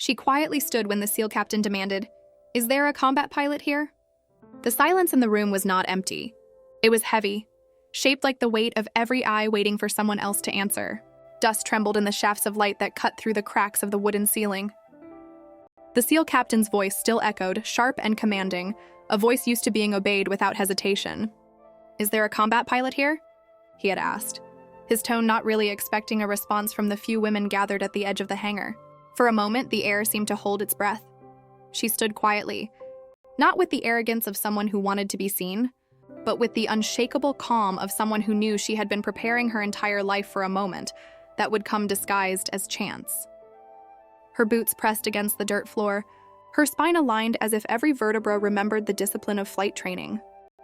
She quietly stood when the SEAL captain demanded, "Is there a combat pilot here?" The silence in the room was not empty. It was heavy, shaped like the weight of every eye waiting for someone else to answer. Dust trembled in the shafts of light that cut through the cracks of the wooden ceiling. The SEAL captain's voice still echoed, sharp and commanding, a voice used to being obeyed without hesitation. "Is there a combat pilot here?" he had asked, his tone not really expecting a response from the few women gathered at the edge of the hangar. For a moment, the air seemed to hold its breath. She stood quietly, not with the arrogance of someone who wanted to be seen, but with the unshakable calm of someone who knew she had been preparing her entire life for a moment that would come disguised as chance. Her boots pressed against the dirt floor, her spine aligned as if every vertebra remembered the discipline of flight training.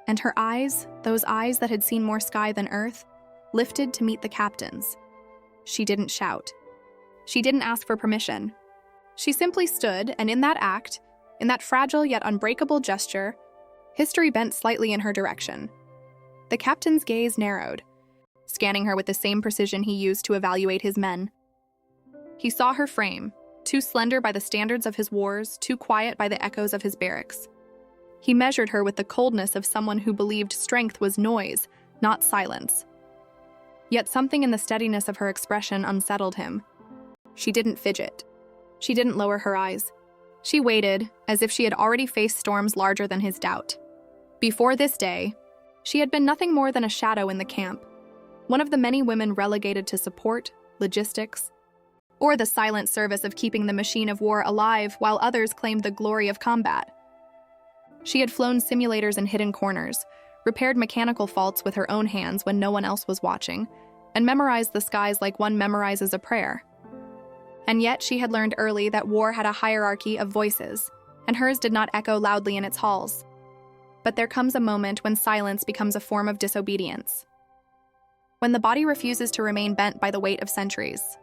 And her eyes, those eyes that had seen more sky than earth, lifted to meet the captain's. She didn't shout. She didn't ask for permission. She simply stood, and in that act, in that fragile yet unbreakable gesture, history bent slightly in her direction. The captain's gaze narrowed, scanning her with the same precision he used to evaluate his men. He saw her frame, too slender by the standards of his wars, too quiet by the echoes of his barracks. He measured her with the coldness of someone who believed strength was noise, not silence. Yet something in the steadiness of her expression unsettled him. She didn't fidget. She didn't lower her eyes. She waited, as if she had already faced storms larger than his doubt. Before this day, she had been nothing more than a shadow in the camp, one of the many women relegated to support, logistics, or the silent service of keeping the machine of war alive while others claimed the glory of combat. She had flown simulators in hidden corners, repaired mechanical faults with her own hands when no one else was watching, and memorized the skies like one memorizes a prayer. And yet she had learned early that war had a hierarchy of voices, and hers did not echo loudly in its halls. But there comes a moment when silence becomes a form of disobedience. When the body refuses to remain bent by the weight of centuries.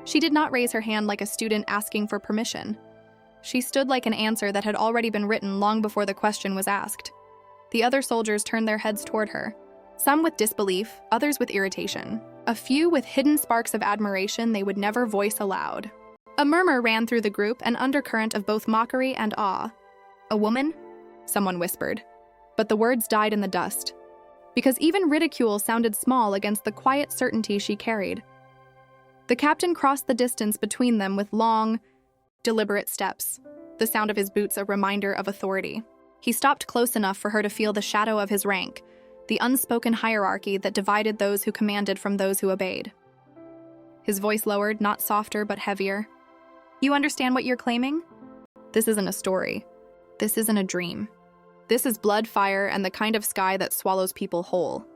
She did not raise her hand like a student asking for permission. She stood like an answer that had already been written long before the question was asked. The other soldiers turned their heads toward her, some with disbelief, others with irritation, a few with hidden sparks of admiration they would never voice aloud. A murmur ran through the group, an undercurrent of both mockery and awe. "A woman?" someone whispered. But the words died in the dust, because even ridicule sounded small against the quiet certainty she carried. The captain crossed the distance between them with long, deliberate steps, the sound of his boots a reminder of authority. He stopped close enough for her to feel the shadow of his rank, the unspoken hierarchy that divided those who commanded from those who obeyed. His voice lowered, not softer but heavier. "You understand what you're claiming? This isn't a story. This isn't a dream. This is blood, fire, and the kind of sky that swallows people whole.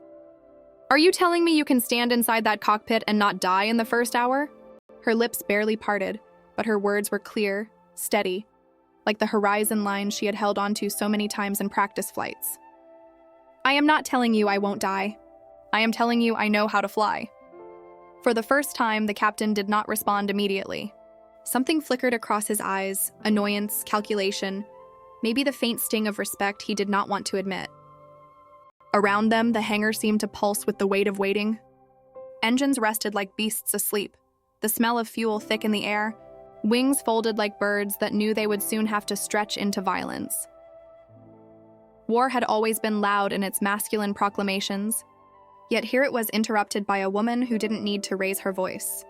Are you telling me you can stand inside that cockpit and not die in the first hour?" Her lips barely parted, but her words were clear, steady, like the horizon line she had held onto so many times in practice flights. "I am not telling you I won't die. I am telling you I know how to fly." For the first time, the captain did not respond immediately. Something flickered across his eyes, annoyance, calculation, maybe the faint sting of respect he did not want to admit. Around them, the hangar seemed to pulse with the weight of waiting. Engines rested like beasts asleep, the smell of fuel thick in the air, wings folded like birds that knew they would soon have to stretch into violence. War had always been loud in its masculine proclamations, yet here it was interrupted by a woman who didn't need to raise her voice.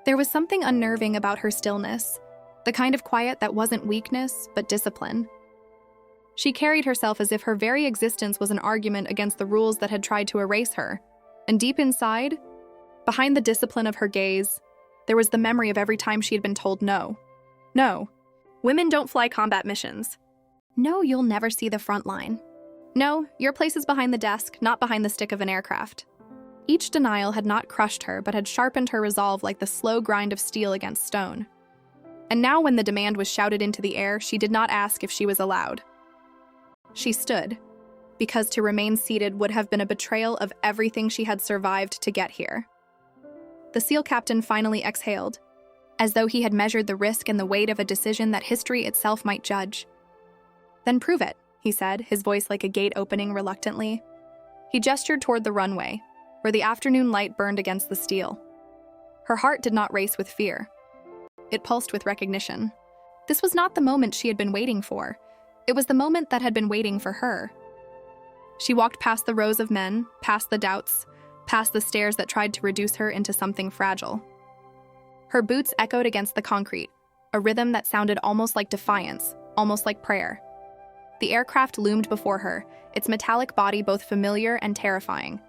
There was something unnerving about her stillness, the kind of quiet that wasn't weakness, but discipline. She carried herself as if her very existence was an argument against the rules that had tried to erase her, and deep inside, behind the discipline of her gaze, there was the memory of every time she had been told no. No, women don't fly combat missions. No, you'll never see the front line. No, your place is behind the desk, not behind the stick of an aircraft. Each denial had not crushed her, but had sharpened her resolve like the slow grind of steel against stone. And now when the demand was shouted into the air, she did not ask if she was allowed. She stood, because to remain seated would have been a betrayal of everything she had survived to get here. The SEAL captain finally exhaled, as though he had measured the risk and the weight of a decision that history itself might judge. "Then prove it," he said, his voice like a gate opening reluctantly. He gestured toward the runway, where the afternoon light burned against the steel. Her heart did not race with fear. It pulsed with recognition. This was not the moment she had been waiting for. It was the moment that had been waiting for her. She walked past the rows of men, past the doubts, past the stares that tried to reduce her into something fragile. Her boots echoed against the concrete, a rhythm that sounded almost like defiance, almost like prayer. The aircraft loomed before her, its metallic body both familiar and terrifying.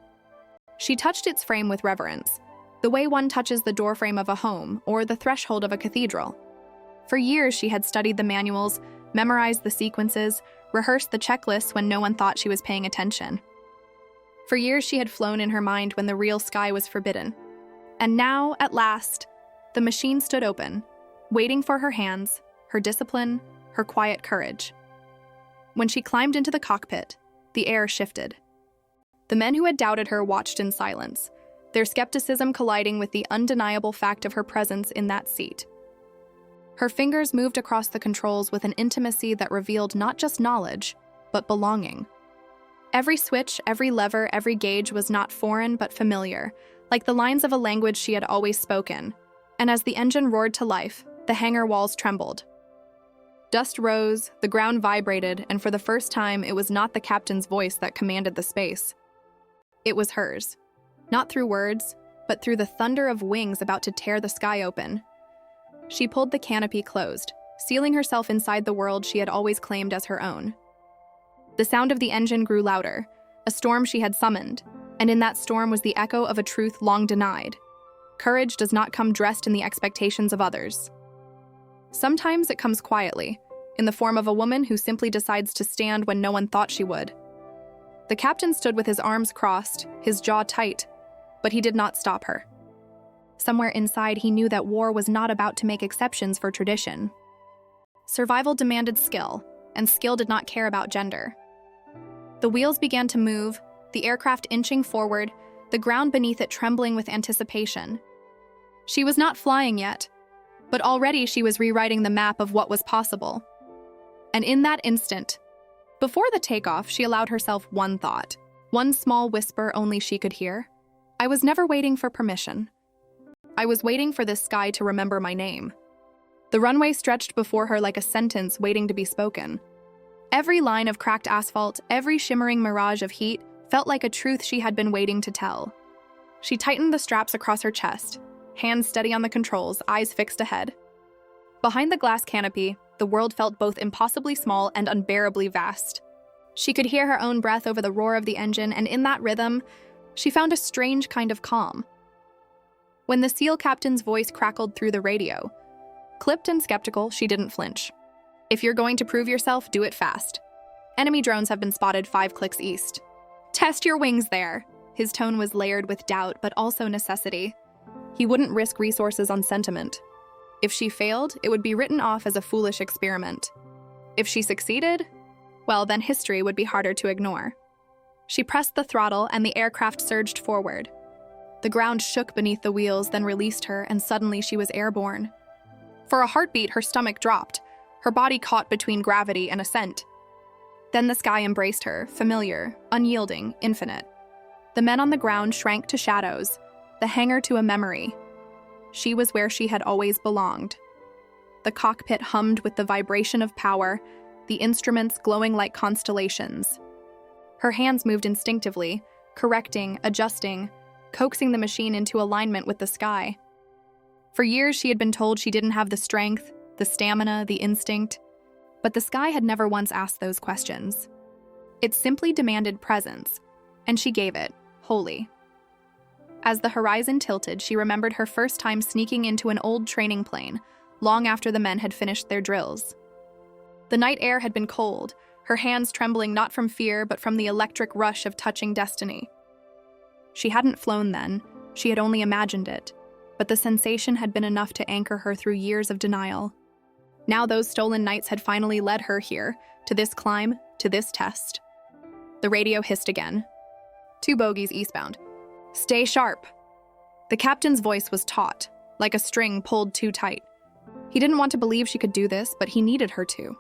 She touched its frame with reverence, the way one touches the doorframe of a home or the threshold of a cathedral. For years, she had studied the manuals, memorized the sequences, rehearsed the checklists when no one thought she was paying attention. For years, she had flown in her mind when the real sky was forbidden. And now, at last, the machine stood open, waiting for her hands, her discipline, her quiet courage. When she climbed into the cockpit, the air shifted. The men who had doubted her watched in silence, their skepticism colliding with the undeniable fact of her presence in that seat. Her fingers moved across the controls with an intimacy that revealed not just knowledge, but belonging. Every switch, every lever, every gauge was not foreign but familiar, like the lines of a language she had always spoken. And as the engine roared to life, the hangar walls trembled. Dust rose, the ground vibrated, and for the first time, it was not the captain's voice that commanded the space. It was hers. Not through words, but through the thunder of wings about to tear the sky open. She pulled the canopy closed, sealing herself inside the world she had always claimed as her own. The sound of the engine grew louder, a storm she had summoned, and in that storm was the echo of a truth long denied. Courage does not come dressed in the expectations of others. Sometimes it comes quietly, in the form of a woman who simply decides to stand when no one thought she would. The captain stood with his arms crossed, his jaw tight, but he did not stop her. Somewhere inside, he knew that war was not about to make exceptions for tradition. Survival demanded skill, and skill did not care about gender. The wheels began to move, the aircraft inching forward, the ground beneath it trembling with anticipation. She was not flying yet, but already she was rewriting the map of what was possible. And in that instant, before the takeoff, she allowed herself one thought, one small whisper only she could hear. I was never waiting for permission. I was waiting for this sky to remember my name. The runway stretched before her like a sentence waiting to be spoken. Every line of cracked asphalt, every shimmering mirage of heat, felt like a truth she had been waiting to tell. She tightened the straps across her chest, hands steady on the controls, eyes fixed ahead. Behind the glass canopy, the world felt both impossibly small and unbearably vast. She could hear her own breath over the roar of the engine, and in that rhythm, she found a strange kind of calm. When the SEAL captain's voice crackled through the radio, clipped and skeptical, she didn't flinch. If you're going to prove yourself, do it fast. Enemy drones have been spotted 5 clicks east. Test your wings there. His tone was layered with doubt, but also necessity. He wouldn't risk resources on sentiment. If she failed, it would be written off as a foolish experiment. If she succeeded, well, then history would be harder to ignore. She pressed the throttle and the aircraft surged forward. The ground shook beneath the wheels, then released her, and suddenly she was airborne. For a heartbeat, her stomach dropped, her body caught between gravity and ascent. Then the sky embraced her, familiar, unyielding, infinite. The men on the ground shrank to shadows, the hangar to a memory. She was where she had always belonged. The cockpit hummed with the vibration of power, the instruments glowing like constellations. Her hands moved instinctively, correcting, adjusting, coaxing the machine into alignment with the sky. For years, she had been told she didn't have the strength, the stamina, the instinct, but the sky had never once asked those questions. It simply demanded presence, and she gave it, wholly. As the horizon tilted, she remembered her first time sneaking into an old training plane, long after the men had finished their drills. The night air had been cold, her hands trembling not from fear, but from the electric rush of touching destiny. She hadn't flown then, she had only imagined it, but the sensation had been enough to anchor her through years of denial. Now those stolen nights had finally led her here, to this climb, to this test. The radio hissed again. 2 bogies eastbound. Stay sharp. The captain's voice was taut, like a string pulled too tight. He didn't want to believe she could do this, but he needed her to.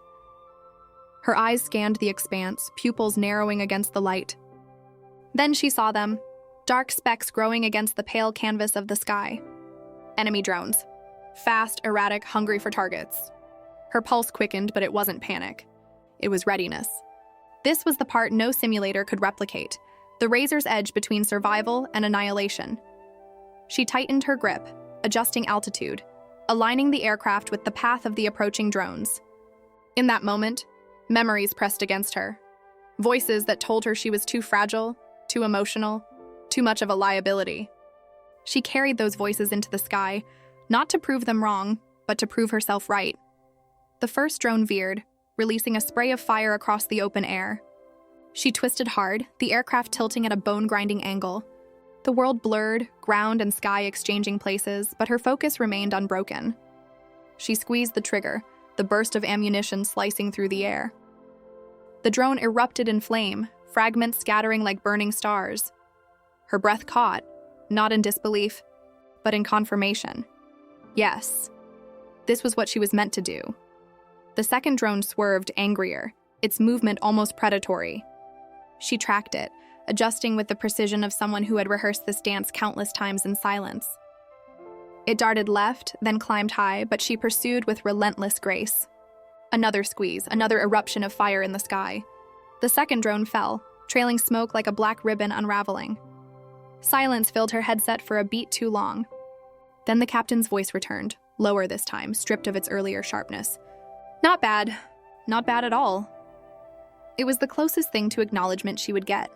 Her eyes scanned the expanse, pupils narrowing against the light. Then she saw them, dark specks growing against the pale canvas of the sky. Enemy drones. Fast, erratic, hungry for targets. Her pulse quickened, but it wasn't panic. It was readiness. This was the part no simulator could replicate, the razor's edge between survival and annihilation. She tightened her grip, adjusting altitude, aligning the aircraft with the path of the approaching drones. In that moment, memories pressed against her. Voices that told her she was too fragile, too emotional, too much of a liability. She carried those voices into the sky, not to prove them wrong, but to prove herself right. The first drone veered, releasing a spray of fire across the open air. She twisted hard, the aircraft tilting at a bone-grinding angle. The world blurred, ground and sky exchanging places, but her focus remained unbroken. She squeezed the trigger, the burst of ammunition slicing through the air. The drone erupted in flame, fragments scattering like burning stars. Her breath caught, not in disbelief, but in confirmation. Yes, this was what she was meant to do. The second drone swerved, angrier, its movement almost predatory. She tracked it, adjusting with the precision of someone who had rehearsed this dance countless times in silence. It darted left, then climbed high, but she pursued with relentless grace. Another squeeze, another eruption of fire in the sky. The second drone fell, trailing smoke like a black ribbon unraveling. Silence filled her headset for a beat too long. Then the captain's voice returned, lower this time, stripped of its earlier sharpness. Not bad. Not bad at all. It was the closest thing to acknowledgement she would get,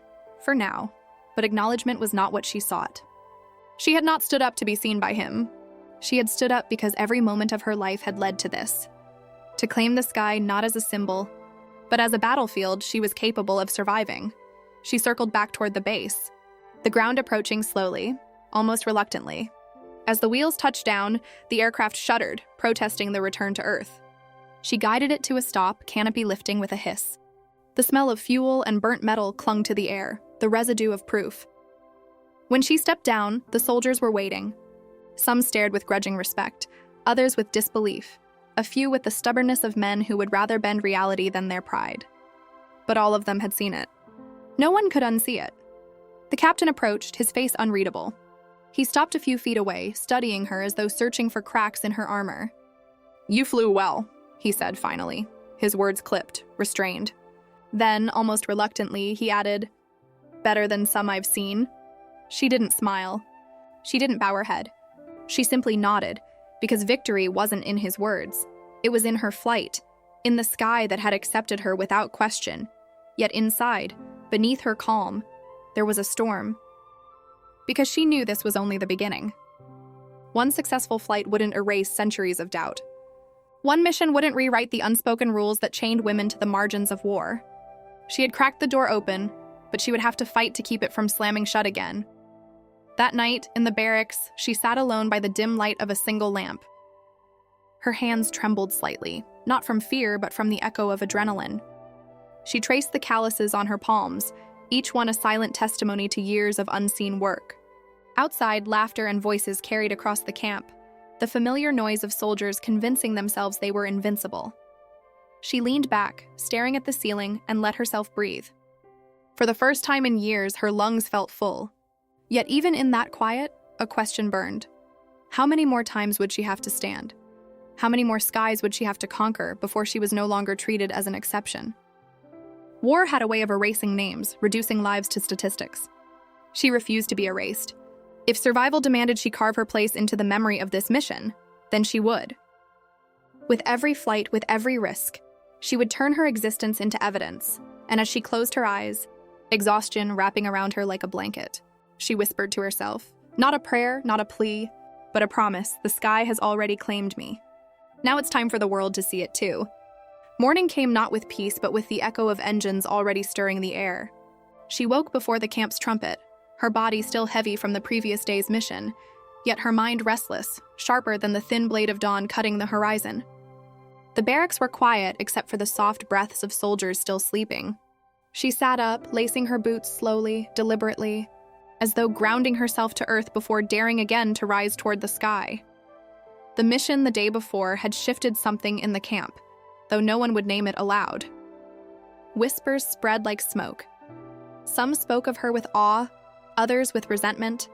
for now, but acknowledgement was not what she sought. She had not stood up to be seen by him. She had stood up because every moment of her life had led to this. To claim the sky not as a symbol, but as a battlefield she was capable of surviving. She circled back toward the base, the ground approaching slowly, almost reluctantly. As the wheels touched down, the aircraft shuddered, protesting the return to Earth. She guided it to a stop, canopy lifting with a hiss. The smell of fuel and burnt metal clung to the air, the residue of proof. When she stepped down, the soldiers were waiting. Some stared with grudging respect, others with disbelief, a few with the stubbornness of men who would rather bend reality than their pride. But all of them had seen it. No one could unsee it. The captain approached, his face unreadable. He stopped a few feet away, studying her as though searching for cracks in her armor. "You flew well," he said finally, his words clipped, restrained. Then, almost reluctantly, he added, "Better than some I've seen." She didn't smile. She didn't bow her head. She simply nodded, because victory wasn't in his words. It was in her flight, in the sky that had accepted her without question. Yet inside, beneath her calm, there was a storm. Because she knew this was only the beginning. One successful flight wouldn't erase centuries of doubt. One mission wouldn't rewrite the unspoken rules that chained women to the margins of war. She had cracked the door open, but she would have to fight to keep it from slamming shut again. That night, in the barracks, she sat alone by the dim light of a single lamp. Her hands trembled slightly, not from fear, but from the echo of adrenaline. She traced the calluses on her palms, each one a silent testimony to years of unseen work. Outside, laughter and voices carried across the camp, the familiar noise of soldiers convincing themselves they were invincible. She leaned back, staring at the ceiling, and let herself breathe. For the first time in years, her lungs felt full. Yet even in that quiet, a question burned. How many more times would she have to stand? How many more skies would she have to conquer before she was no longer treated as an exception? War had a way of erasing names, reducing lives to statistics. She refused to be erased. If survival demanded she carve her place into the memory of this mission, then she would. With every flight, with every risk, she would turn her existence into evidence, and as she closed her eyes, exhaustion wrapping around her like a blanket, she whispered to herself, not a prayer, not a plea, but a promise. The sky has already claimed me. Now it's time for the world to see it too. Morning came not with peace, but with the echo of engines already stirring the air. She woke before the camp's trumpet, her body still heavy from the previous day's mission, yet her mind restless, sharper than the thin blade of dawn cutting the horizon. The barracks were quiet except for the soft breaths of soldiers still sleeping. She sat up, lacing her boots slowly, deliberately, as though grounding herself to earth before daring again to rise toward the sky. The mission the day before had shifted something in the camp, though no one would name it aloud. Whispers spread like smoke. Some spoke of her with awe, others with resentment,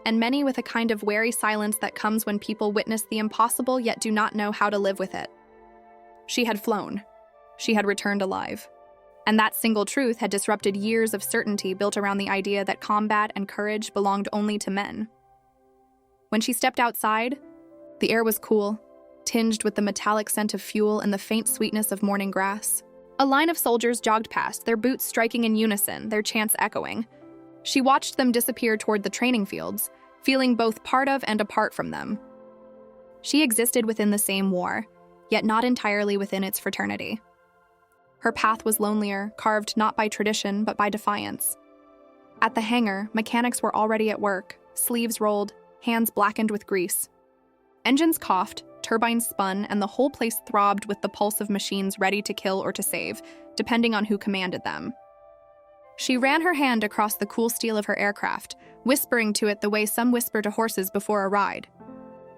and many with a kind of wary silence that comes when people witness the impossible yet do not know how to live with it. She had flown. She had returned alive. And that single truth had disrupted years of certainty built around the idea that combat and courage belonged only to men. When she stepped outside, the air was cool, tinged with the metallic scent of fuel and the faint sweetness of morning grass. A line of soldiers jogged past, their boots striking in unison, their chants echoing. She watched them disappear toward the training fields, feeling both part of and apart from them. She existed within the same war, yet not entirely within its fraternity. Her path was lonelier, carved not by tradition but by defiance. At the hangar, mechanics were already at work, sleeves rolled, hands blackened with grease. Engines coughed, turbines spun, and the whole place throbbed with the pulse of machines ready to kill or to save, depending on who commanded them. She ran her hand across the cool steel of her aircraft, whispering to it the way some whisper to horses before a ride.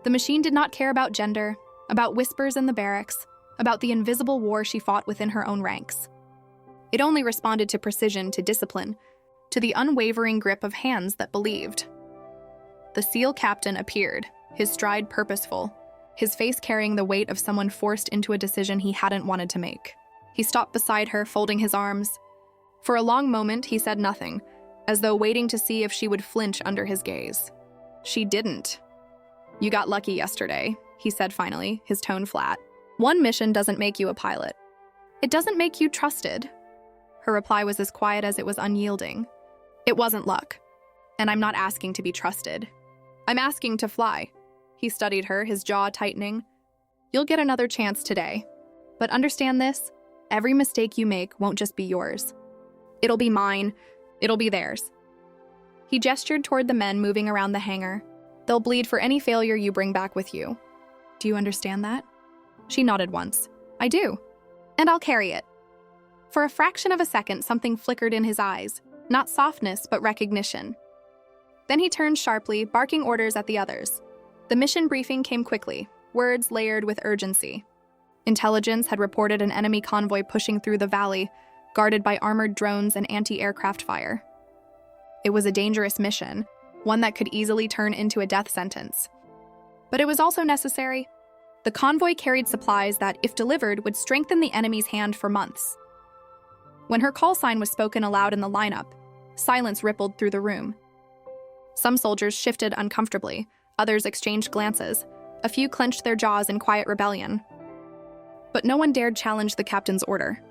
The machine did not care about gender, about whispers in the barracks, about the invisible war she fought within her own ranks. It only responded to precision, to discipline, to the unwavering grip of hands that believed. The SEAL captain appeared, his stride purposeful, his face carrying the weight of someone forced into a decision he hadn't wanted to make. He stopped beside her, folding his arms. For a long moment, he said nothing, as though waiting to see if she would flinch under his gaze. She didn't. "You got lucky yesterday," he said finally, his tone flat. "One mission doesn't make you a pilot. It doesn't make you trusted." Her reply was as quiet as it was unyielding. "It wasn't luck, and I'm not asking to be trusted. I'm asking to fly." He studied her, his jaw tightening. "You'll get another chance today. But understand this, every mistake you make won't just be yours. It'll be mine, it'll be theirs." He gestured toward the men moving around the hangar. "They'll bleed for any failure you bring back with you. Do you understand that?" She nodded once. "I do. And I'll carry it." For a fraction of a second, something flickered in his eyes. Not softness, but recognition. Then he turned sharply, barking orders at the others. The mission briefing came quickly, words layered with urgency. Intelligence had reported an enemy convoy pushing through the valley, guarded by armored drones and anti-aircraft fire. It was a dangerous mission, one that could easily turn into a death sentence. But it was also necessary. The convoy carried supplies that, if delivered, would strengthen the enemy's hand for months. When her call sign was spoken aloud in the lineup, silence rippled through the room. Some soldiers shifted uncomfortably, others exchanged glances, a few clenched their jaws in quiet rebellion. But no one dared challenge the captain's order.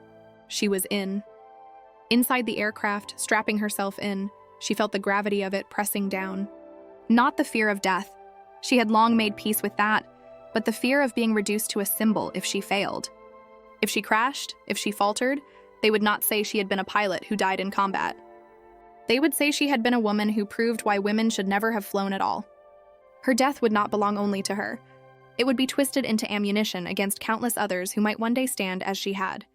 She was in. Inside the aircraft, strapping herself in, she felt the gravity of it pressing down. Not the fear of death. She had long made peace with that, but the fear of being reduced to a symbol if she failed. If she crashed, if she faltered, they would not say she had been a pilot who died in combat. They would say she had been a woman who proved why women should never have flown at all. Her death would not belong only to her. It would be twisted into ammunition against countless others who might one day stand as she had.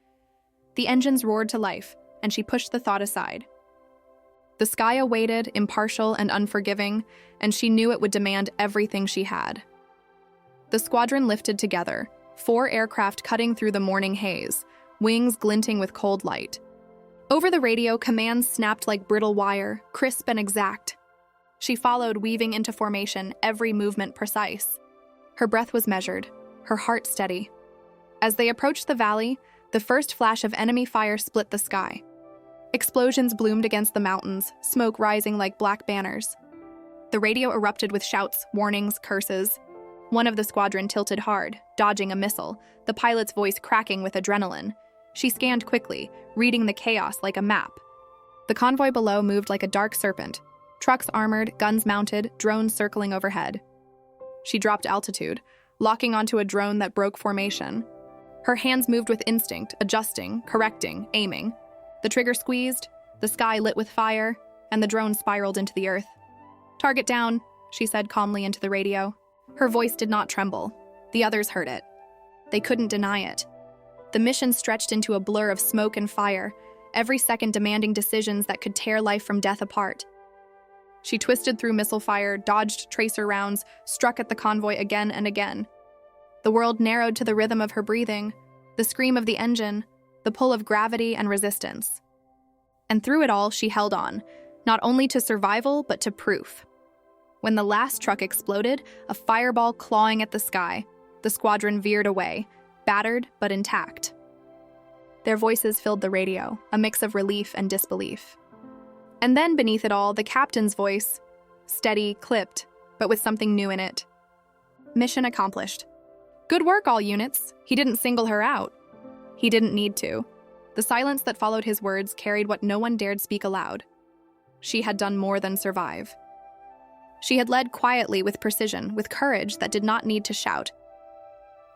The engines roared to life, and she pushed the thought aside. The sky awaited, impartial and unforgiving, and she knew it would demand everything she had. The squadron lifted together, 4 aircraft cutting through the morning haze, wings glinting with cold light. Over the radio, commands snapped like brittle wire, crisp and exact. She followed, weaving into formation, every movement precise. Her breath was measured, her heart steady. As they approached the valley, the first flash of enemy fire split the sky. Explosions bloomed against the mountains, smoke rising like black banners. The radio erupted with shouts, warnings, curses. One of the squadron tilted hard, dodging a missile, the pilot's voice cracking with adrenaline. She scanned quickly, reading the chaos like a map. The convoy below moved like a dark serpent, trucks armored, guns mounted, drones circling overhead. She dropped altitude, locking onto a drone that broke formation. Her hands moved with instinct, adjusting, correcting, aiming. The trigger squeezed, the sky lit with fire, and the drone spiraled into the earth. "Target down," she said calmly into the radio. Her voice did not tremble. The others heard it. They couldn't deny it. The mission stretched into a blur of smoke and fire, every second demanding decisions that could tear life from death apart. She twisted through missile fire, dodged tracer rounds, struck at the convoy again and again. The world narrowed to the rhythm of her breathing, the scream of the engine, the pull of gravity and resistance. And through it all, she held on, not only to survival, but to proof. When the last truck exploded, a fireball clawing at the sky, the squadron veered away, battered but intact. Their voices filled the radio, a mix of relief and disbelief. And then beneath it all, the captain's voice, steady, clipped, but with something new in it. Mission accomplished. Good work, all units. He didn't single her out. He didn't need to. The silence that followed his words carried what no one dared speak aloud. She had done more than survive. She had led quietly with precision, with courage that did not need to shout.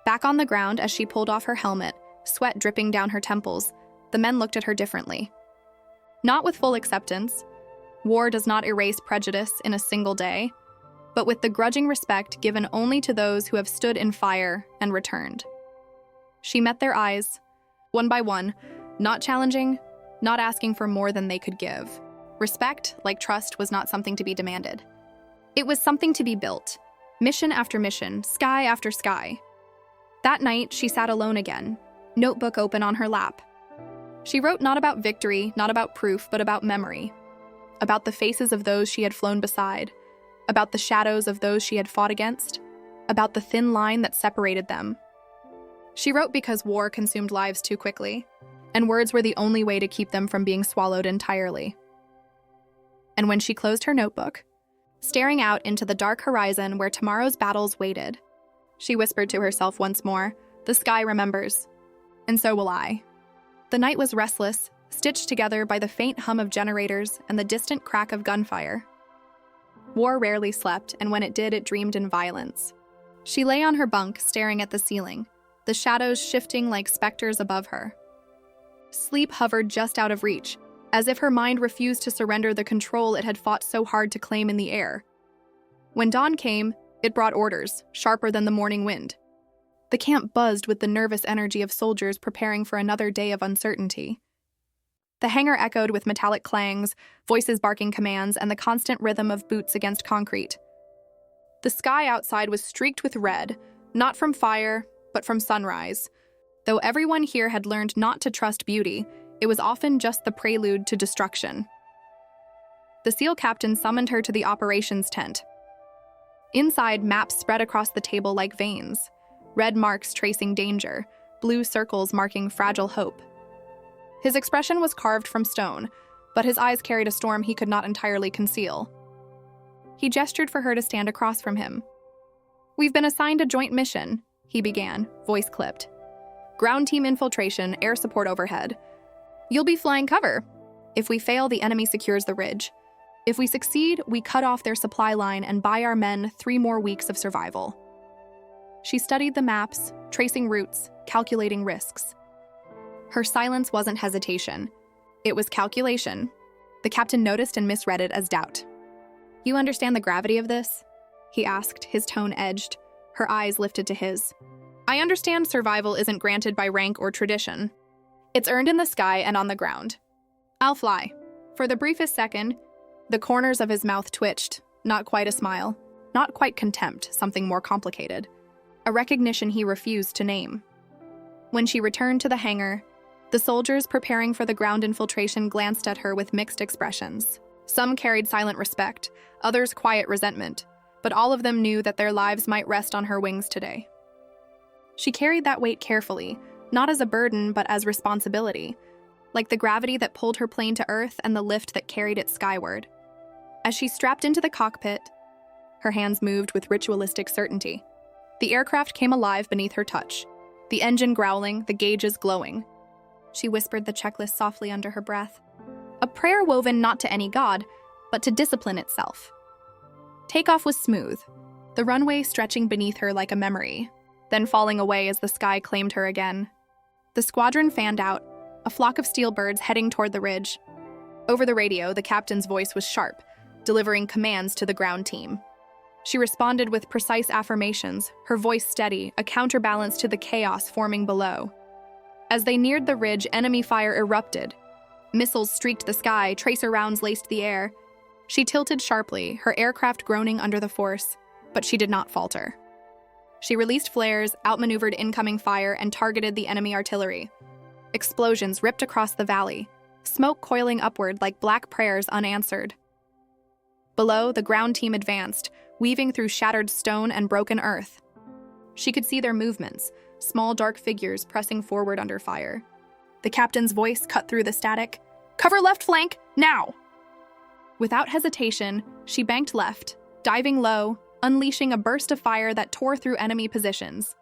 Back on the ground as she pulled off her helmet, sweat dripping down her temples, the men looked at her differently. Not with full acceptance. War does not erase prejudice in a single day, but with the grudging respect given only to those who have stood in fire and returned. She met their eyes, one by one, not challenging, not asking for more than they could give. Respect, like trust, was not something to be demanded. It was something to be built, mission after mission, sky after sky. That night, she sat alone again, notebook open on her lap. She wrote not about victory, not about proof, but about memory. About the faces of those she had flown beside. About the shadows of those she had fought against. About the thin line that separated them. She wrote because war consumed lives too quickly, and words were the only way to keep them from being swallowed entirely. And when she closed her notebook, staring out into the dark horizon where tomorrow's battles waited, she whispered to herself once more, "The sky remembers, and so will I." The night was restless, stitched together by the faint hum of generators and the distant crack of gunfire. War rarely slept, and when it did, it dreamed in violence. She lay on her bunk, staring at the ceiling, the shadows shifting like specters above her. Sleep hovered just out of reach, as if her mind refused to surrender the control it had fought so hard to claim in the air. When dawn came, it brought orders, sharper than the morning wind. The camp buzzed with the nervous energy of soldiers preparing for another day of uncertainty. The hangar echoed with metallic clangs, voices barking commands, and the constant rhythm of boots against concrete. The sky outside was streaked with red, not from fire, but from sunrise. Though everyone here had learned not to trust beauty, it was often just the prelude to destruction. The SEAL captain summoned her to the operations tent. Inside, maps spread across the table like veins, red marks tracing danger, blue circles marking fragile hope. His expression was carved from stone, but his eyes carried a storm he could not entirely conceal. He gestured for her to stand across from him. "We've been assigned a joint mission," he began, voice clipped. "Ground team infiltration, air support overhead. You'll be flying cover. If we fail, the enemy secures the ridge. If we succeed, we cut off their supply line and buy our men 3 more weeks of survival." She studied the maps, tracing routes, calculating risks. Her silence wasn't hesitation. It was calculation. The captain noticed and misread it as doubt. "You understand the gravity of this?" he asked, his tone edged, her eyes lifted to his. "I understand survival isn't granted by rank or tradition. It's earned in the sky and on the ground. I'll fly." For the briefest second, the corners of his mouth twitched, not quite a smile, not quite contempt, something more complicated. A recognition he refused to name. When she returned to the hangar, the soldiers preparing for the ground infiltration glanced at her with mixed expressions. Some carried silent respect, others quiet resentment, but all of them knew that their lives might rest on her wings today. She carried that weight carefully, not as a burden but as responsibility, like the gravity that pulled her plane to Earth and the lift that carried it skyward. As she strapped into the cockpit, her hands moved with ritualistic certainty. The aircraft came alive beneath her touch, the engine growling, the gauges glowing. She whispered the checklist softly under her breath. A prayer woven not to any god, but to discipline itself. Takeoff was smooth, the runway stretching beneath her like a memory, then falling away as the sky claimed her again. The squadron fanned out, a flock of steel birds heading toward the ridge. Over the radio, the captain's voice was sharp, delivering commands to the ground team. She responded with precise affirmations, her voice steady, a counterbalance to the chaos forming below. As they neared the ridge, enemy fire erupted. Missiles streaked the sky, tracer rounds laced the air. She tilted sharply, her aircraft groaning under the force, but she did not falter. She released flares, outmaneuvered incoming fire, and targeted the enemy artillery. Explosions ripped across the valley, smoke coiling upward like black prayers unanswered. Below, the ground team advanced, weaving through shattered stone and broken earth. She could see their movements, small dark figures pressing forward under fire. The captain's voice cut through the static. "Cover left flank, now!" Without hesitation, she banked left, diving low, unleashing a burst of fire that tore through enemy positions.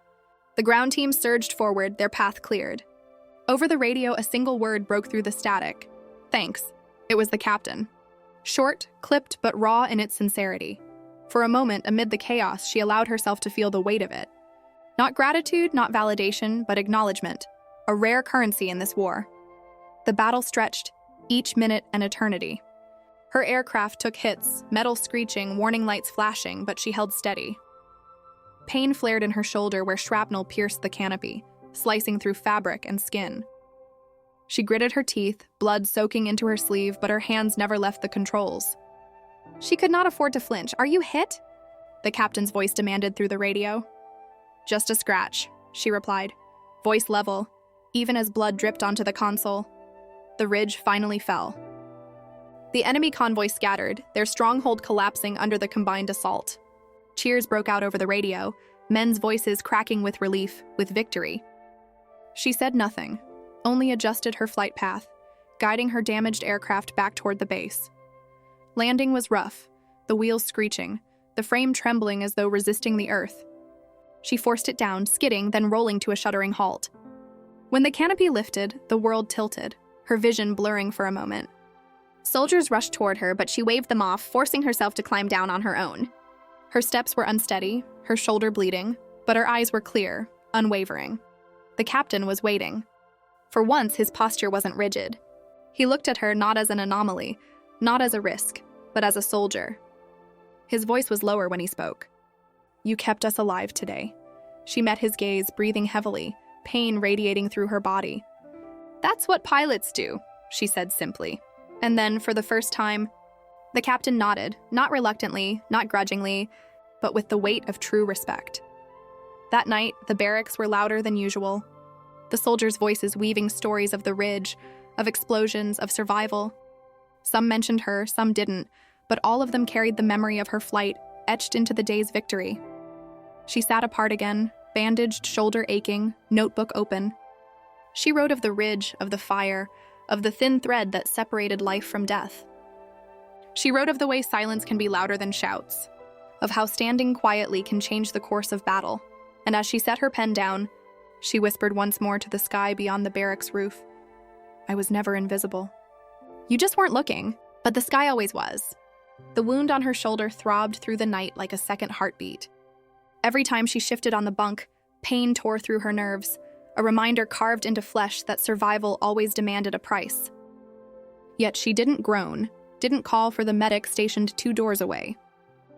The ground team surged forward, their path cleared. Over the radio, a single word broke through the static. "Thanks." It was the captain. Short, clipped, but raw in its sincerity. For a moment, amid the chaos, she allowed herself to feel the weight of it. Not gratitude, not validation, but acknowledgement. A rare currency in this war. The battle stretched, each minute an eternity. Her aircraft took hits, metal screeching, warning lights flashing, but she held steady. Pain flared in her shoulder where shrapnel pierced the canopy, slicing through fabric and skin. She gritted her teeth, blood soaking into her sleeve, but her hands never left the controls. She could not afford to flinch. "Are you hit?" the captain's voice demanded through the radio. "Just a scratch," she replied, voice level, even as blood dripped onto the console. The ridge finally fell. The enemy convoy scattered, their stronghold collapsing under the combined assault. Cheers broke out over the radio, men's voices cracking with relief, with victory. She said nothing, only adjusted her flight path, guiding her damaged aircraft back toward the base. Landing was rough, the wheels screeching, the frame trembling as though resisting the earth. She forced it down, skidding, then rolling to a shuddering halt. When the canopy lifted, the world tilted, her vision blurring for a moment. Soldiers rushed toward her, but she waved them off, forcing herself to climb down on her own. Her steps were unsteady, her shoulder bleeding, but her eyes were clear, unwavering. The captain was waiting. For once, his posture wasn't rigid. He looked at her not as an anomaly, not as a risk, but as a soldier. His voice was lower when he spoke. "You kept us alive today." She met his gaze, breathing heavily, pain radiating through her body. "That's what pilots do," she said simply. And then, for the first time, the captain nodded, not reluctantly, not grudgingly, but with the weight of true respect. That night, the barracks were louder than usual. The soldiers' voices weaving stories of the ridge, of explosions, of survival. Some mentioned her, some didn't, but all of them carried the memory of her flight, etched into the day's victory. She sat apart again, bandaged, shoulder aching, notebook open. She wrote of the ridge, of the fire, of the thin thread that separated life from death. She wrote of the way silence can be louder than shouts, of how standing quietly can change the course of battle. And as she set her pen down, she whispered once more to the sky beyond the barracks roof, "I was never invisible." You just weren't looking, but the sky always was. The wound on her shoulder throbbed through the night like a second heartbeat. Every time she shifted on the bunk, pain tore through her nerves, a reminder carved into flesh that survival always demanded a price. Yet she didn't groan, didn't call for the medic stationed 2 doors away.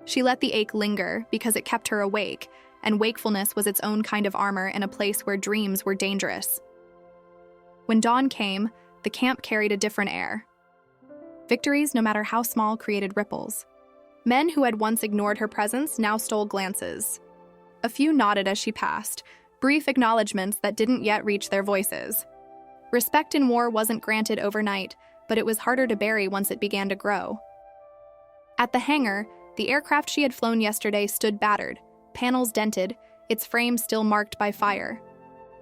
She let the ache linger because it kept her awake, and wakefulness was its own kind of armor in a place where dreams were dangerous. When dawn came, the camp carried a different air. Victories, no matter how small, created ripples. Men who had once ignored her presence now stole glances. A few nodded as she passed, brief acknowledgments that didn't yet reach their voices. Respect in war wasn't granted overnight, but it was harder to bury once it began to grow. At the hangar, the aircraft she had flown yesterday stood battered, panels dented, its frame still marked by fire.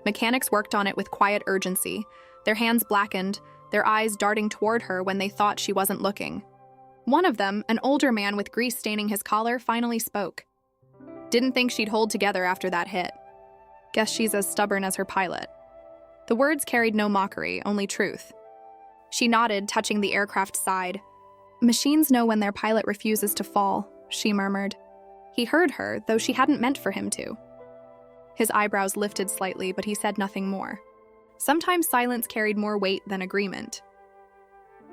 Mechanics worked on it with quiet urgency, their hands blackened, their eyes darting toward her when they thought she wasn't looking. One of them, an older man with grease staining his collar, finally spoke. "Didn't think she'd hold together after that hit. Guess she's as stubborn as her pilot." The words carried no mockery, only truth. She nodded, touching the aircraft's side. "Machines know when their pilot refuses to fall," she murmured. He heard her, though she hadn't meant for him to. His eyebrows lifted slightly, but he said nothing more. Sometimes silence carried more weight than agreement.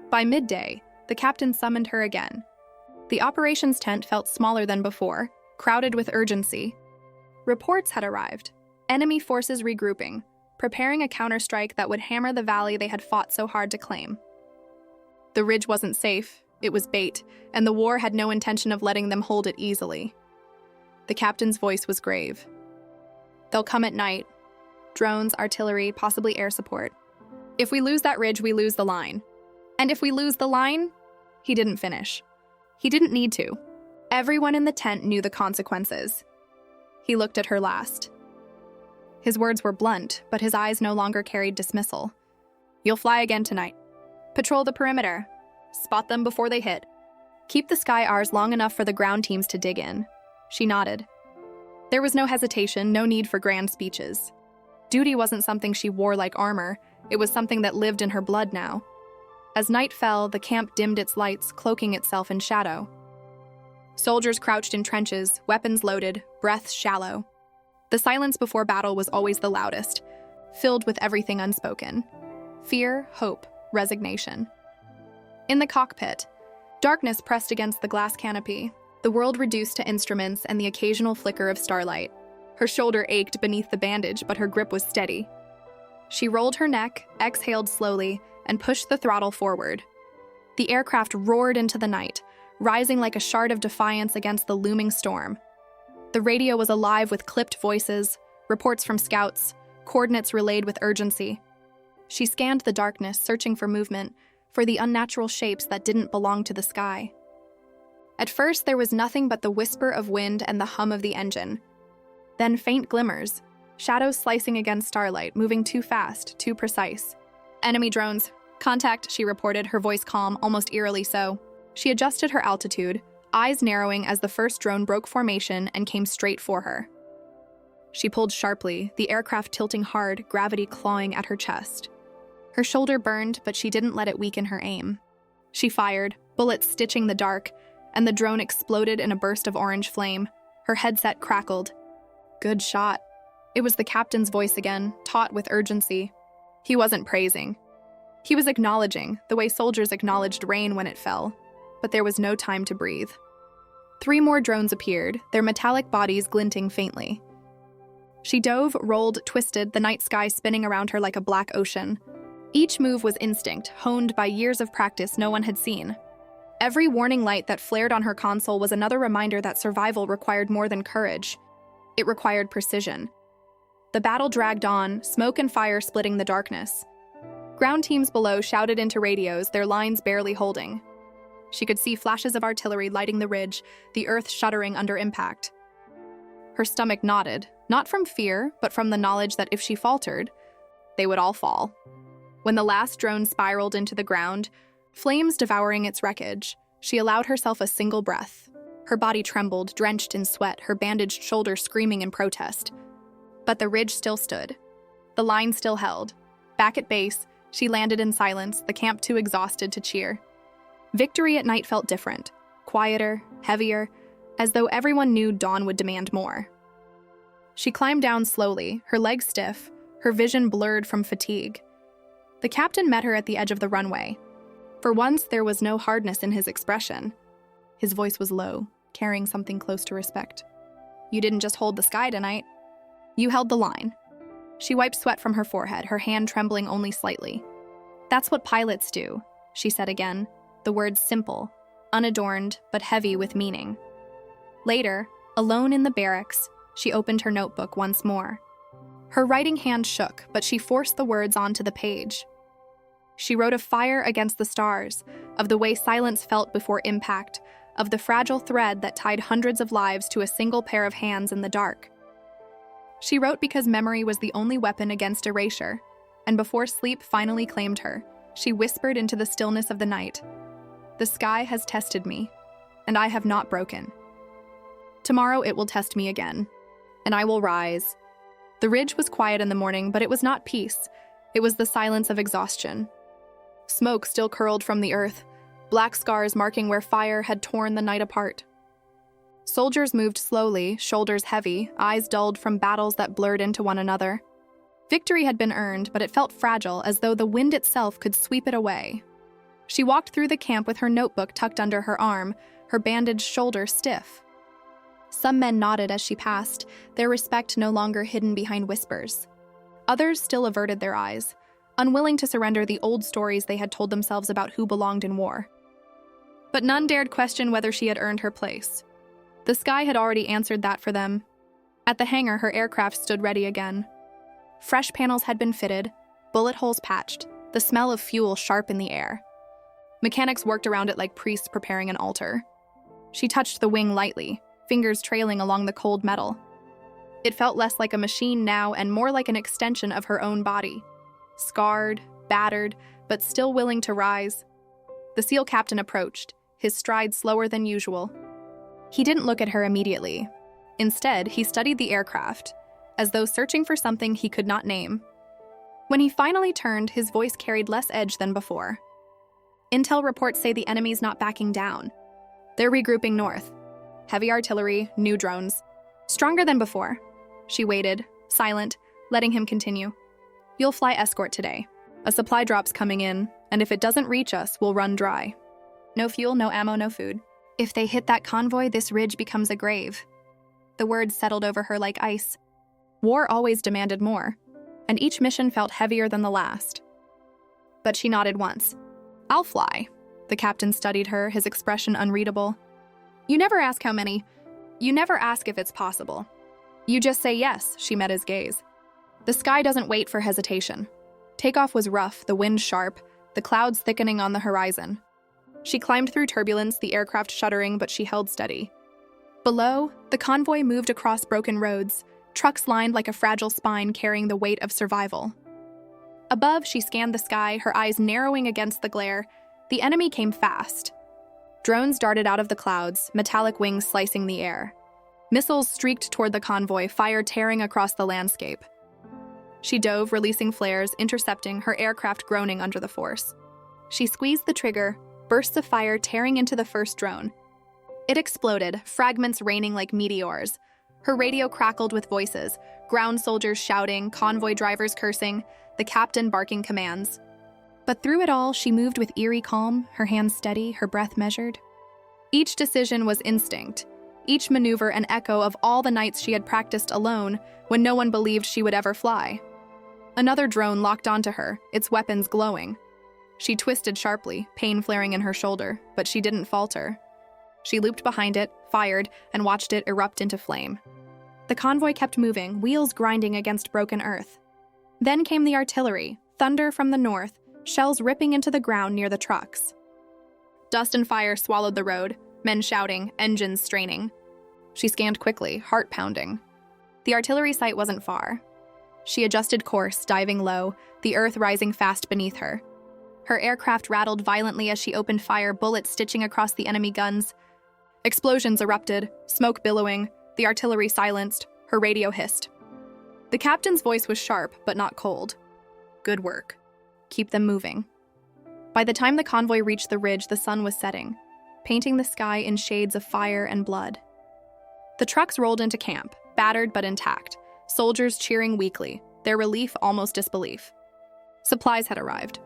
By midday, the captain summoned her again. The operations tent felt smaller than before, crowded with urgency. Reports had arrived. Enemy forces regrouping, preparing a counterstrike that would hammer the valley they had fought so hard to claim. The ridge wasn't safe, it was bait, and the war had no intention of letting them hold it easily. The captain's voice was grave. "They'll come at night. Drones, artillery, possibly air support. If we lose that ridge, we lose the line. And if we lose the line..." He didn't finish. He didn't need to. Everyone in the tent knew the consequences. He looked at her last. His words were blunt, but his eyes no longer carried dismissal. You'll fly again tonight. Patrol the perimeter. Spot them before they hit. Keep the sky ours long enough for the ground teams to dig in. She nodded. There was no hesitation, no need for grand speeches. Duty wasn't something she wore like armor. It was something that lived in her blood now. As night fell, the camp dimmed its lights, cloaking itself in shadow. Soldiers crouched in trenches, weapons loaded, breaths shallow. The silence before battle was always the loudest, filled with everything unspoken. Fear, hope, resignation. In the cockpit, darkness pressed against the glass canopy, the world reduced to instruments and the occasional flicker of starlight. Her shoulder ached beneath the bandage, but her grip was steady. She rolled her neck, exhaled slowly, and pushed the throttle forward. The aircraft roared into the night, rising like a shard of defiance against the looming storm. The radio was alive with clipped voices, reports from scouts, coordinates relayed with urgency. She scanned the darkness, searching for movement, for the unnatural shapes that didn't belong to the sky. At first, there was nothing but the whisper of wind and the hum of the engine. Then faint glimmers, shadows slicing against starlight, moving too fast, too precise. Enemy drones. Contact, she reported, her voice calm, almost eerily so. She adjusted her altitude, eyes narrowing as the first drone broke formation and came straight for her. She pulled sharply, the aircraft tilting hard, gravity clawing at her chest. Her shoulder burned, but she didn't let it weaken her aim. She fired, bullets stitching the dark, and the drone exploded in a burst of orange flame. Her headset crackled. Good shot. It was the captain's voice again, taut with urgency. He wasn't praising. He was acknowledging, the way soldiers acknowledged rain when it fell. But there was no time to breathe. 3 more drones appeared, their metallic bodies glinting faintly. She dove, rolled, twisted, the night sky spinning around her like a black ocean. Each move was instinct, honed by years of practice no one had seen. Every warning light that flared on her console was another reminder that survival required more than courage. It required precision. The battle dragged on, smoke and fire splitting the darkness. Ground teams below shouted into radios, their lines barely holding. She could see flashes of artillery lighting the ridge, the earth shuddering under impact. Her stomach knotted, not from fear, but from the knowledge that if she faltered, they would all fall. When the last drone spiraled into the ground, flames devouring its wreckage, she allowed herself a single breath. Her body trembled, drenched in sweat, her bandaged shoulder screaming in protest. But the ridge still stood. The line still held. Back at base, she landed in silence, the camp too exhausted to cheer. Victory at night felt different, quieter, heavier, as though everyone knew dawn would demand more. She climbed down slowly, her legs stiff, her vision blurred from fatigue. The captain met her at the edge of the runway. For once, there was no hardness in his expression. His voice was low, carrying something close to respect. You didn't just hold the sky tonight. You held the line. She wiped sweat from her forehead, her hand trembling only slightly. That's what pilots do, she said again, the words simple, unadorned, but heavy with meaning. Later, alone in the barracks, she opened her notebook once more. Her writing hand shook, but she forced the words onto the page. She wrote of fire against the stars, of the way silence felt before impact, of the fragile thread that tied hundreds of lives to a single pair of hands in the dark. She wrote because memory was the only weapon against erasure, and before sleep finally claimed her, she whispered into the stillness of the night, "The sky has tested me, and I have not broken. Tomorrow it will test me again, and I will rise." The ridge was quiet in the morning, but it was not peace. It was the silence of exhaustion. Smoke still curled from the earth, black scars marking where fire had torn the night apart. Soldiers moved slowly, shoulders heavy, eyes dulled from battles that blurred into one another. Victory had been earned, but it felt fragile, as though the wind itself could sweep it away. She walked through the camp with her notebook tucked under her arm, her bandaged shoulder stiff. Some men nodded as she passed, their respect no longer hidden behind whispers. Others still averted their eyes, unwilling to surrender the old stories they had told themselves about who belonged in war. But none dared question whether she had earned her place. The sky had already answered that for them. At the hangar, her aircraft stood ready again. Fresh panels had been fitted, bullet holes patched, the smell of fuel sharp in the air. Mechanics worked around it like priests preparing an altar. She touched the wing lightly, fingers trailing along the cold metal. It felt less like a machine now and more like an extension of her own body. Scarred, battered, but still willing to rise. The SEAL captain approached, his stride slower than usual. He didn't look at her immediately. Instead, he studied the aircraft, as though searching for something he could not name. When he finally turned, his voice carried less edge than before. Intel reports say the enemy's not backing down. They're regrouping north. Heavy artillery, new drones. Stronger than before. She waited, silent, letting him continue. You'll fly escort today. A supply drop's coming in, and if it doesn't reach us, we'll run dry. No fuel, no ammo, no food. If they hit that convoy, this ridge becomes a grave. The words settled over her like ice. War always demanded more, and each mission felt heavier than the last. But she nodded once. I'll fly. The captain studied her, his expression unreadable. You never ask how many. You never ask if it's possible. You just say yes, she met his gaze. The sky doesn't wait for hesitation. Takeoff was rough, the wind sharp, the clouds thickening on the horizon. She climbed through turbulence, the aircraft shuddering, but she held steady. Below, the convoy moved across broken roads, trucks lined like a fragile spine carrying the weight of survival. Above, she scanned the sky, her eyes narrowing against the glare. The enemy came fast. Drones darted out of the clouds, metallic wings slicing the air. Missiles streaked toward the convoy, fire tearing across the landscape. She dove, releasing flares, intercepting, her aircraft groaning under the force. She squeezed the trigger, bursts of fire tearing into the first drone. It exploded, fragments raining like meteors. Her radio crackled with voices, ground soldiers shouting, convoy drivers cursing, the captain barking commands. But through it all, she moved with eerie calm, her hands steady, her breath measured. Each decision was instinct, each maneuver an echo of all the nights she had practiced alone when no one believed she would ever fly. Another drone locked onto her, its weapons glowing. She twisted sharply, pain flaring in her shoulder, but she didn't falter. She looped behind it, fired, and watched it erupt into flame. The convoy kept moving, wheels grinding against broken earth. Then came the artillery, thunder from the north, shells ripping into the ground near the trucks. Dust and fire swallowed the road, men shouting, engines straining. She scanned quickly, heart pounding. The artillery site wasn't far. She adjusted course, diving low, the earth rising fast beneath her. Her aircraft rattled violently as she opened fire, bullets stitching across the enemy guns. Explosions erupted, smoke billowing, the artillery silenced, her radio hissed. The captain's voice was sharp, but not cold. Good work. Keep them moving. By the time the convoy reached the ridge, the sun was setting, painting the sky in shades of fire and blood. The trucks rolled into camp, battered but intact, soldiers cheering weakly, their relief almost disbelief. Supplies had arrived.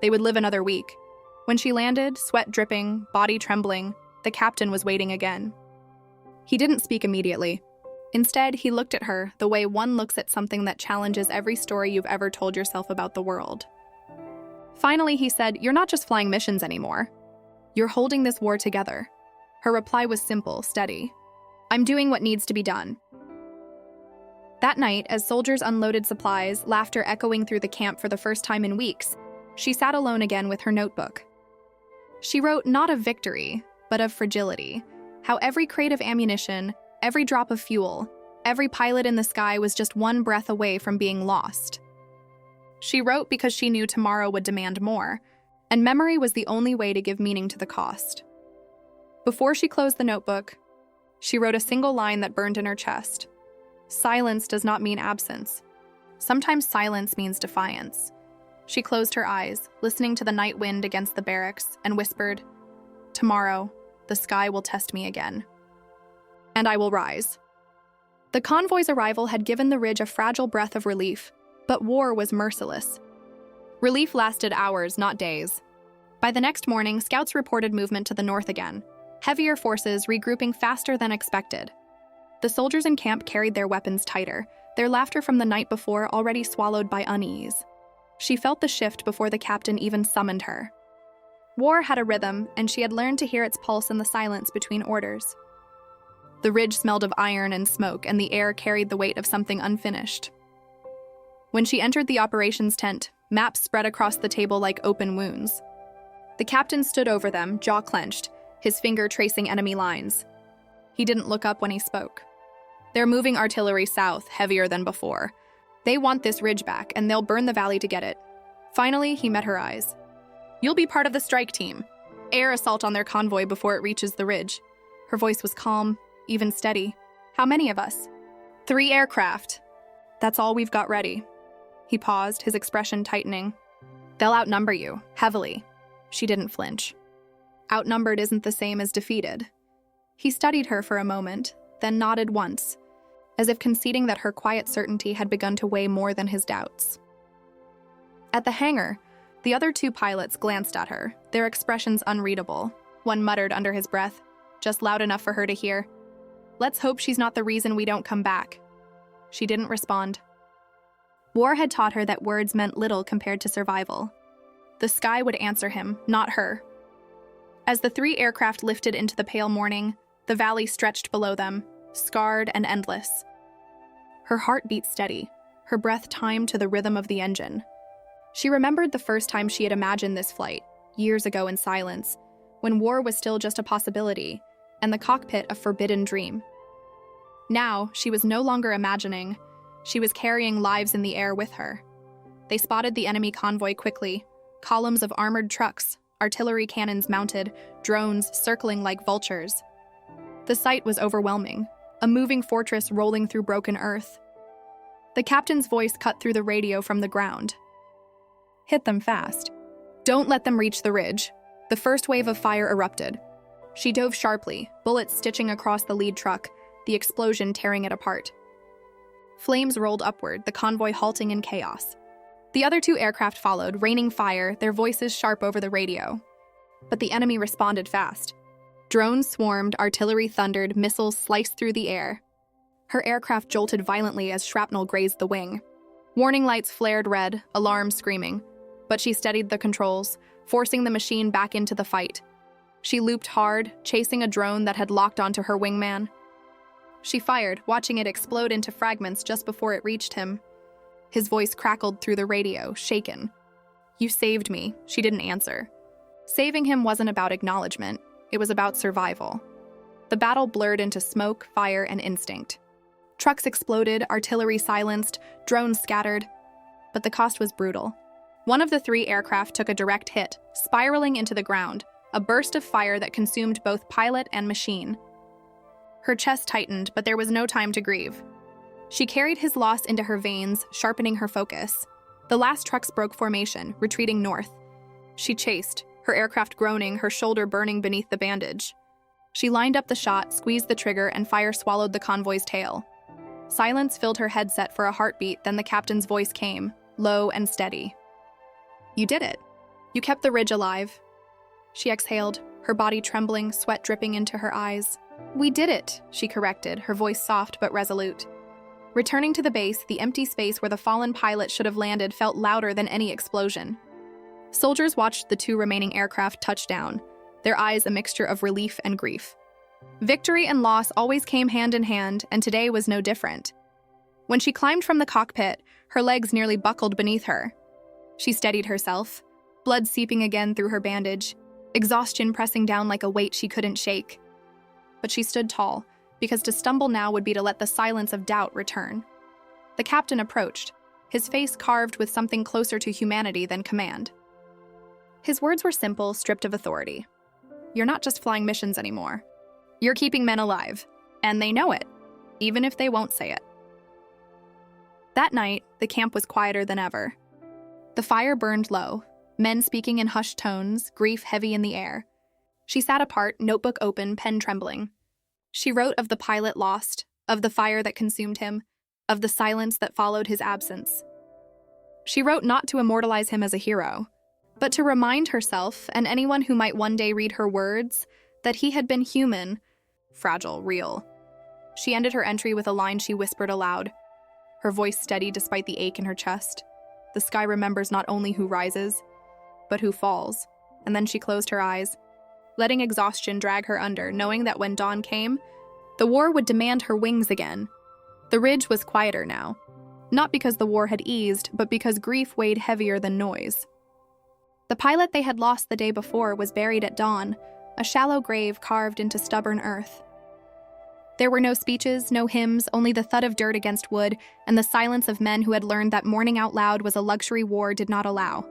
They would live another week. When she landed, sweat dripping, body trembling, the captain was waiting again. He didn't speak immediately. Instead, he looked at her the way one looks at something that challenges every story you've ever told yourself about the world. Finally, he said, "You're not just flying missions anymore. You're holding this war together." Her reply was simple, steady. "I'm doing what needs to be done." That night, as soldiers unloaded supplies, laughter echoing through the camp for the first time in weeks, she sat alone again with her notebook. She wrote not of victory, but of fragility, how every crate of ammunition, every drop of fuel, every pilot in the sky was just one breath away from being lost. She wrote because she knew tomorrow would demand more, and memory was the only way to give meaning to the cost. Before she closed the notebook, she wrote a single line that burned in her chest. Silence does not mean absence. Sometimes silence means defiance. She closed her eyes, listening to the night wind against the barracks, and whispered, "Tomorrow, the sky will test me again. And I will rise." The convoy's arrival had given the ridge a fragile breath of relief, but war was merciless. Relief lasted hours, not days. By the next morning, scouts reported movement to the north again, heavier forces regrouping faster than expected. The soldiers in camp carried their weapons tighter, their laughter from the night before already swallowed by unease. She felt the shift before the captain even summoned her. War had a rhythm, and she had learned to hear its pulse in the silence between orders. The ridge smelled of iron and smoke, and the air carried the weight of something unfinished. When she entered the operations tent, maps spread across the table like open wounds. The captain stood over them, jaw clenched, his finger tracing enemy lines. He didn't look up when he spoke. They're moving artillery south, heavier than before. They want this ridge back, and they'll burn the valley to get it. Finally, he met her eyes. You'll be part of the strike team. Air assault on their convoy before it reaches the ridge. Her voice was calm, even steady. How many of us? 3 aircraft. That's all we've got ready. He paused, his expression tightening. They'll outnumber you, heavily. She didn't flinch. Outnumbered isn't the same as defeated. He studied her for a moment, then nodded once, as if conceding that her quiet certainty had begun to weigh more than his doubts. At the hangar, the other 2 pilots glanced at her, their expressions unreadable. One muttered under his breath, just loud enough for her to hear, "Let's hope she's not the reason we don't come back." She didn't respond. War had taught her that words meant little compared to survival. The sky would answer him, not her. As the 3 aircraft lifted into the pale morning, the valley stretched below them, scarred and endless. Her heart beat steady, her breath timed to the rhythm of the engine. She remembered the first time she had imagined this flight, years ago in silence, when war was still just a possibility, and the cockpit a forbidden dream. Now, she was no longer imagining. She was carrying lives in the air with her. They spotted the enemy convoy quickly, columns of armored trucks, artillery cannons mounted, drones circling like vultures. The sight was overwhelming, a moving fortress rolling through broken earth. The captain's voice cut through the radio from the ground. Hit them fast. Don't let them reach the ridge. The first wave of fire erupted. She dove sharply, bullets stitching across the lead truck, the explosion tearing it apart. Flames rolled upward, the convoy halting in chaos. The other 2 aircraft followed, raining fire, their voices sharp over the radio. But the enemy responded fast. Drones swarmed, artillery thundered, missiles sliced through the air. Her aircraft jolted violently as shrapnel grazed the wing. Warning lights flared red, alarms screaming. But she steadied the controls, forcing the machine back into the fight. She looped hard, chasing a drone that had locked onto her wingman. She fired, watching it explode into fragments just before it reached him. His voice crackled through the radio, shaken. "You saved me," she didn't answer. Saving him wasn't about acknowledgement, it was about survival. The battle blurred into smoke, fire, and instinct. Trucks exploded, artillery silenced, drones scattered. But the cost was brutal. One of the 3 aircraft took a direct hit, spiraling into the ground, a burst of fire that consumed both pilot and machine. Her chest tightened, but there was no time to grieve. She carried his loss into her veins, sharpening her focus. The last trucks broke formation, retreating north. She chased, her aircraft groaning, her shoulder burning beneath the bandage. She lined up the shot, squeezed the trigger, and fire swallowed the convoy's tail. Silence filled her headset for a heartbeat, then the captain's voice came, low and steady. "You did it. You kept the ridge alive." She exhaled, her body trembling, sweat dripping into her eyes. "We did it," she corrected, her voice soft but resolute. Returning to the base, the empty space where the fallen pilot should have landed felt louder than any explosion. Soldiers watched the 2 remaining aircraft touch down, their eyes a mixture of relief and grief. Victory and loss always came hand in hand, and today was no different. When she climbed from the cockpit, her legs nearly buckled beneath her. She steadied herself, blood seeping again through her bandage, exhaustion pressing down like a weight she couldn't shake. But she stood tall, because to stumble now would be to let the silence of doubt return. The captain approached, his face carved with something closer to humanity than command. His words were simple, stripped of authority. "You're not just flying missions anymore. You're keeping men alive, and they know it, even if they won't say it." That night, the camp was quieter than ever. The fire burned low, men speaking in hushed tones, grief heavy in the air. She sat apart, notebook open, pen trembling. She wrote of the pilot lost, of the fire that consumed him, of the silence that followed his absence. She wrote not to immortalize him as a hero, but to remind herself, and anyone who might one day read her words, that he had been human, fragile, real. She ended her entry with a line she whispered aloud, her voice steady despite the ache in her chest. "The sky remembers not only who rises, but who falls." And then she closed her eyes, letting exhaustion drag her under, knowing that when dawn came, the war would demand her wings again. The ridge was quieter now, not because the war had eased, but because grief weighed heavier than noise. The pilot they had lost the day before was buried at dawn, a shallow grave carved into stubborn earth. There were no speeches, no hymns, only the thud of dirt against wood and the silence of men who had learned that mourning out loud was a luxury war did not allow.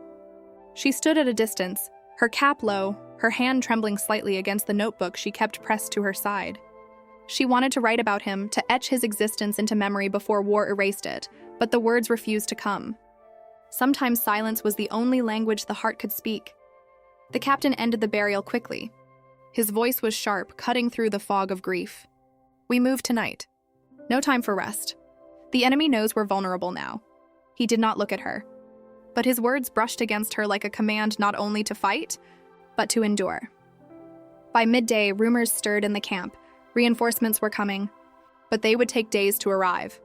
She stood at a distance, her cap low, her hand trembling slightly against the notebook she kept pressed to her side. She wanted to write about him, to etch his existence into memory before war erased it, but the words refused to come. Sometimes silence was the only language the heart could speak. The captain ended the burial quickly. His voice was sharp, cutting through the fog of grief. "We move tonight. No time for rest. The enemy knows we're vulnerable now." He did not look at her, but his words brushed against her like a command not only to fight, but to endure. By midday, rumors stirred in the camp. Reinforcements were coming, but they would take days to arrive.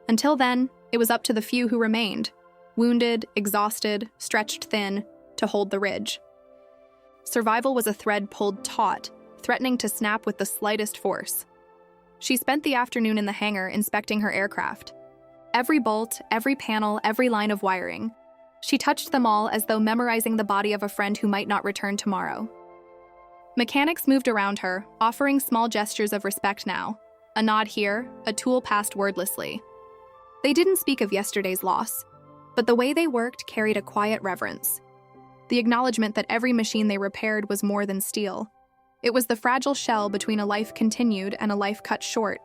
Until then, it was up to the few who remained, wounded, exhausted, stretched thin, to hold the ridge. Survival was a thread pulled taut, threatening to snap with the slightest force. She spent the afternoon in the hangar inspecting her aircraft. Every bolt, every panel, every line of wiring. She touched them all as though memorizing the body of a friend who might not return tomorrow. Mechanics moved around her, offering small gestures of respect now. A nod here, a tool passed wordlessly. They didn't speak of yesterday's loss, but the way they worked carried a quiet reverence. The acknowledgement that every machine they repaired was more than steel. It was the fragile shell between a life continued and a life cut short.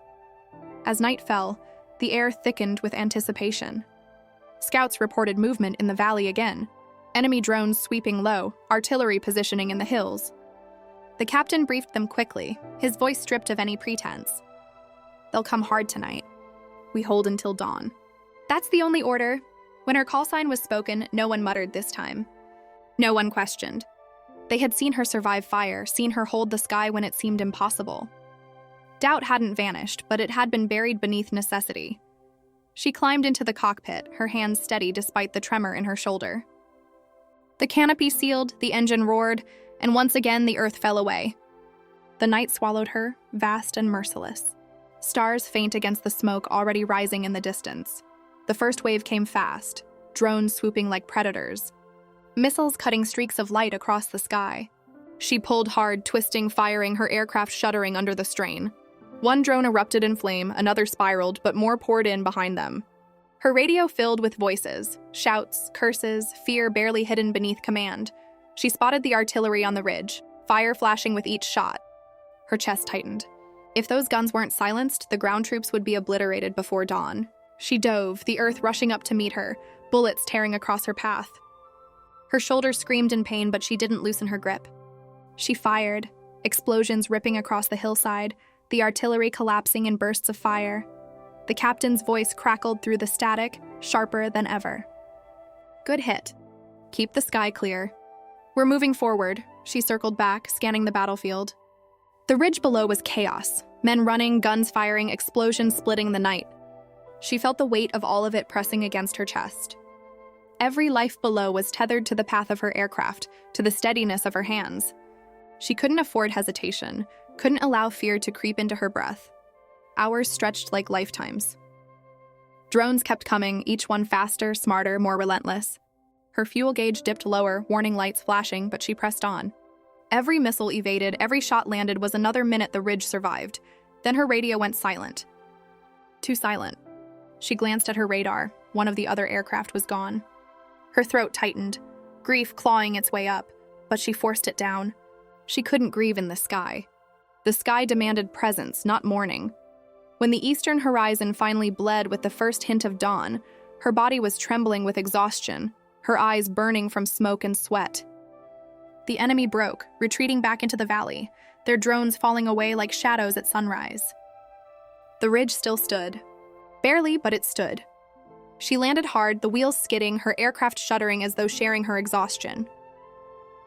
As night fell, the air thickened with anticipation. Scouts reported movement in the valley again, enemy drones sweeping low, artillery positioning in the hills. The captain briefed them quickly, his voice stripped of any pretense. "They'll come hard tonight. We hold until dawn." That's the only order. When her call sign was spoken, no one muttered this time. No one questioned. They had seen her survive fire, seen her hold the sky when it seemed impossible. Doubt hadn't vanished, but it had been buried beneath necessity. She climbed into the cockpit, her hands steady despite the tremor in her shoulder. The canopy sealed, the engine roared, and once again the earth fell away. The night swallowed her, vast and merciless. Stars faint against the smoke already rising in the distance. The first wave came fast, drones swooping like predators. Missiles cutting streaks of light across the sky. She pulled hard, twisting, firing, her aircraft shuddering under the strain. One drone erupted in flame, another spiraled, but more poured in behind them. Her radio filled with voices, shouts, curses, fear barely hidden beneath command. She spotted the artillery on the ridge, fire flashing with each shot. Her chest tightened. If those guns weren't silenced, the ground troops would be obliterated before dawn. She dove, the earth rushing up to meet her, bullets tearing across her path. Her shoulders screamed in pain, but she didn't loosen her grip. She fired, explosions ripping across the hillside, the artillery collapsing in bursts of fire. The captain's voice crackled through the static, sharper than ever. "Good hit. Keep the sky clear. We're moving forward." She circled back, scanning the battlefield. The ridge below was chaos. Men running, guns firing, explosions splitting the night. She felt the weight of all of it pressing against her chest. Every life below was tethered to the path of her aircraft, to the steadiness of her hands. She couldn't afford hesitation, couldn't allow fear to creep into her breath. Hours stretched like lifetimes. Drones kept coming, each one faster, smarter, more relentless. Her fuel gauge dipped lower, warning lights flashing, but she pressed on. Every missile evaded, every shot landed was another minute the ridge survived. Then her radio went silent. Too silent. She glanced at her radar. One of the other aircraft was gone. Her throat tightened, grief clawing its way up, but she forced it down. She couldn't grieve in the sky. The sky demanded presence, not mourning. When the eastern horizon finally bled with the first hint of dawn, her body was trembling with exhaustion, her eyes burning from smoke and sweat. The enemy broke, retreating back into the valley, their drones falling away like shadows at sunrise. The ridge still stood. Barely, but it stood. She landed hard, the wheels skidding, her aircraft shuddering as though sharing her exhaustion.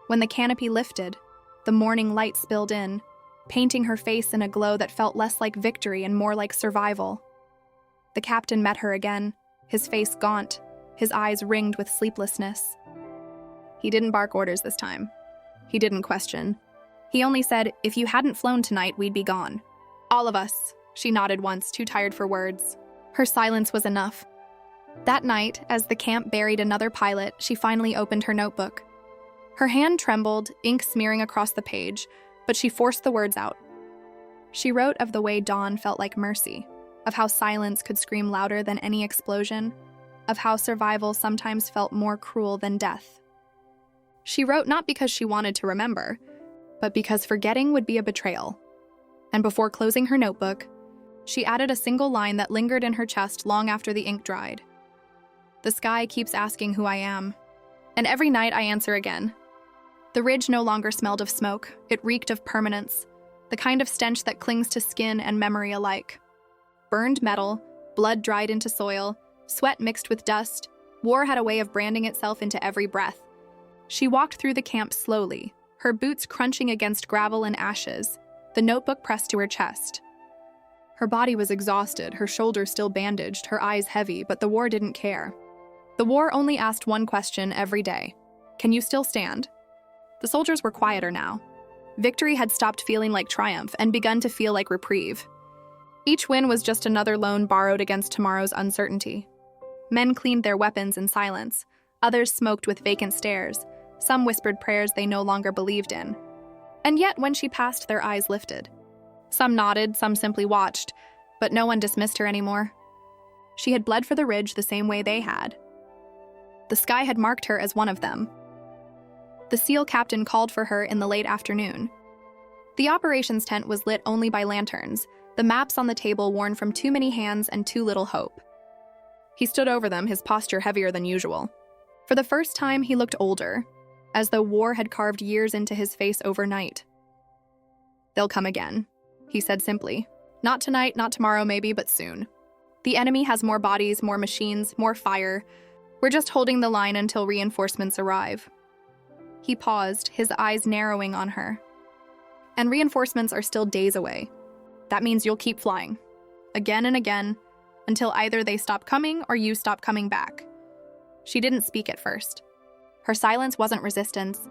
When the canopy lifted, the morning light spilled in, painting her face in a glow that felt less like victory and more like survival. The captain met her again, his face gaunt, his eyes ringed with sleeplessness. He didn't bark orders this time. He didn't question. He only said, "If you hadn't flown tonight, we'd be gone." "All of us," she nodded once, too tired for words. Her silence was enough. That night, as the camp buried another pilot, she finally opened her notebook. Her hand trembled, ink smearing across the page, but she forced the words out. She wrote of the way dawn felt like mercy, of how silence could scream louder than any explosion, of how survival sometimes felt more cruel than death. She wrote not because she wanted to remember, but because forgetting would be a betrayal. And before closing her notebook, she added a single line that lingered in her chest long after the ink dried. The sky keeps asking who I am, and every night I answer again. The ridge no longer smelled of smoke, it reeked of permanence, the kind of stench that clings to skin and memory alike. Burned metal, blood dried into soil, sweat mixed with dust, war had a way of branding itself into every breath. She walked through the camp slowly, her boots crunching against gravel and ashes, the notebook pressed to her chest. Her body was exhausted, her shoulders still bandaged, her eyes heavy, but the war didn't care. The war only asked one question every day. Can you still stand? The soldiers were quieter now. Victory had stopped feeling like triumph and begun to feel like reprieve. Each win was just another loan borrowed against tomorrow's uncertainty. Men cleaned their weapons in silence. Others smoked with vacant stares. Some whispered prayers they no longer believed in. And yet, when she passed, their eyes lifted. Some nodded, some simply watched, but no one dismissed her anymore. She had bled for the ridge the same way they had. The sky had marked her as one of them. The SEAL captain called for her in the late afternoon. The operations tent was lit only by lanterns, the maps on the table worn from too many hands and too little hope. He stood over them, his posture heavier than usual. For the first time, he looked older, as though war had carved years into his face overnight. They'll come again, he said simply. Not tonight, not tomorrow maybe, but soon. The enemy has more bodies, more machines, more fire. We're just holding the line until reinforcements arrive. He paused, his eyes narrowing on her. And reinforcements are still days away. That means you'll keep flying. Again and again, until either they stop coming or you stop coming back. She didn't speak at first. Her silence wasn't resistance.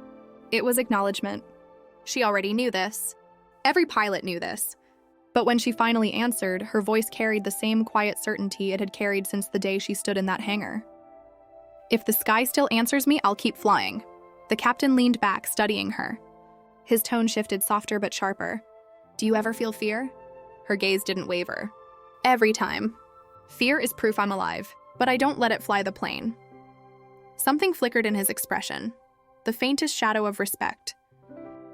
It was acknowledgement. She already knew this. Every pilot knew this. But when she finally answered, her voice carried the same quiet certainty it had carried since the day she stood in that hangar. If the sky still answers me, I'll keep flying. The captain leaned back, studying her. His tone shifted softer but sharper. Do you ever feel fear? Her gaze didn't waver. Every time. Fear is proof I'm alive, but I don't let it fly the plane. Something flickered in his expression, the faintest shadow of respect.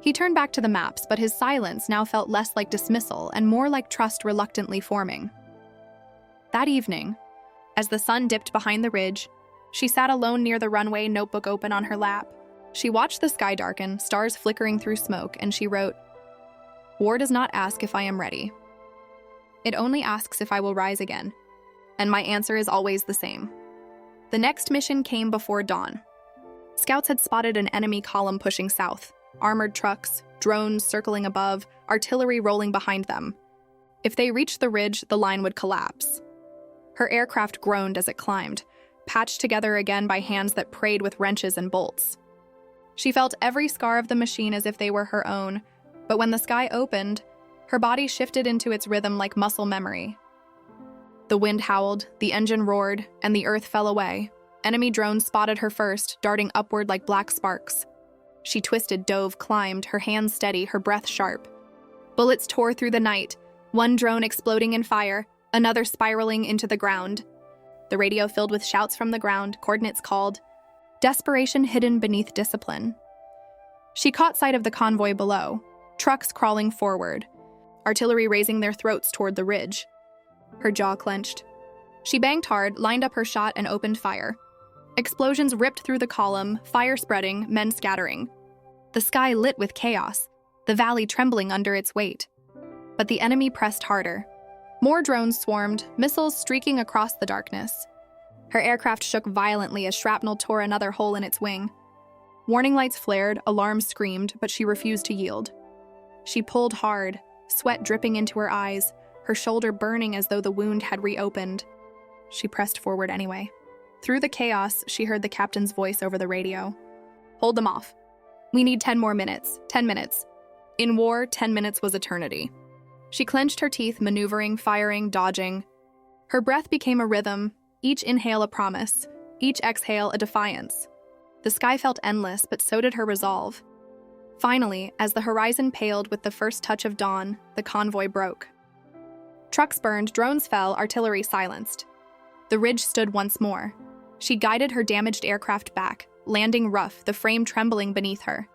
He turned back to the maps, but his silence now felt less like dismissal and more like trust reluctantly forming. That evening, as the sun dipped behind the ridge, she sat alone near the runway, notebook open on her lap. She watched the sky darken, stars flickering through smoke, and she wrote, "War does not ask if I am ready. It only asks if I will rise again. And my answer is always the same." The next mission came before dawn. Scouts had spotted an enemy column pushing south, armored trucks, drones circling above, artillery rolling behind them. If they reached the ridge, the line would collapse. Her aircraft groaned as it climbed, patched together again by hands that prayed with wrenches and bolts. She felt every scar of the machine as if they were her own, but when the sky opened, her body shifted into its rhythm like muscle memory. The wind howled, the engine roared, and the earth fell away. Enemy drones spotted her first, darting upward like black sparks. She twisted, dove, climbed, her hands steady, her breath sharp. Bullets tore through the night, one drone exploding in fire, another spiraling into the ground. The radio filled with shouts from the ground, coordinates called. Desperation hidden beneath discipline. She caught sight of the convoy below, trucks crawling forward, artillery raising their throats toward the ridge. Her jaw clenched. She banged hard, lined up her shot, and opened fire. Explosions ripped through the column, fire spreading, men scattering. The sky lit with chaos, the valley trembling under its weight. But the enemy pressed harder. More drones swarmed, missiles streaking across the darkness. Her aircraft shook violently as shrapnel tore another hole in its wing. Warning lights flared, alarms screamed, but she refused to yield. She pulled hard, sweat dripping into her eyes, her shoulder burning as though the wound had reopened. She pressed forward anyway. Through the chaos, she heard the captain's voice over the radio. "Hold them off. We need 10 more minutes. 10 minutes. In war, 10 minutes was eternity." She clenched her teeth, maneuvering, firing, dodging. Her breath became a rhythm, each inhale a promise, each exhale a defiance. The sky felt endless, but so did her resolve. Finally, as the horizon paled with the first touch of dawn, the convoy broke. Trucks burned, drones fell, artillery silenced. The ridge stood once more. She guided her damaged aircraft back, landing rough, the frame trembling beneath her.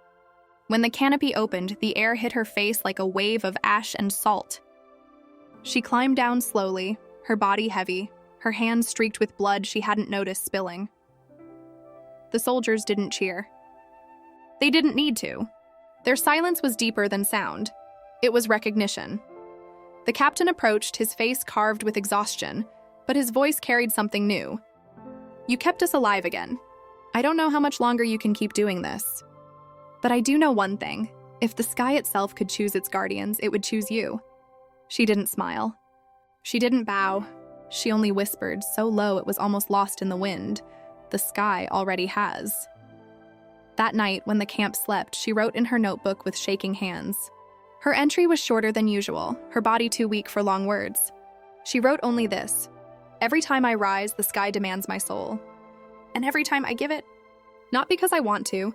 When the canopy opened, the air hit her face like a wave of ash and salt. She climbed down slowly, her body heavy, her hands streaked with blood she hadn't noticed spilling. The soldiers didn't cheer. They didn't need to. Their silence was deeper than sound. It was recognition. The captain approached, his face carved with exhaustion, but his voice carried something new. "You kept us alive again. I don't know how much longer you can keep doing this. But I do know one thing. If the sky itself could choose its guardians, it would choose you." She didn't smile. She didn't bow. She only whispered, so low it was almost lost in the wind, "The sky already has." That night, when the camp slept, she wrote in her notebook with shaking hands. Her entry was shorter than usual, her body too weak for long words. She wrote only this: "Every time I rise, the sky demands my soul. And every time I give it, not because I want to,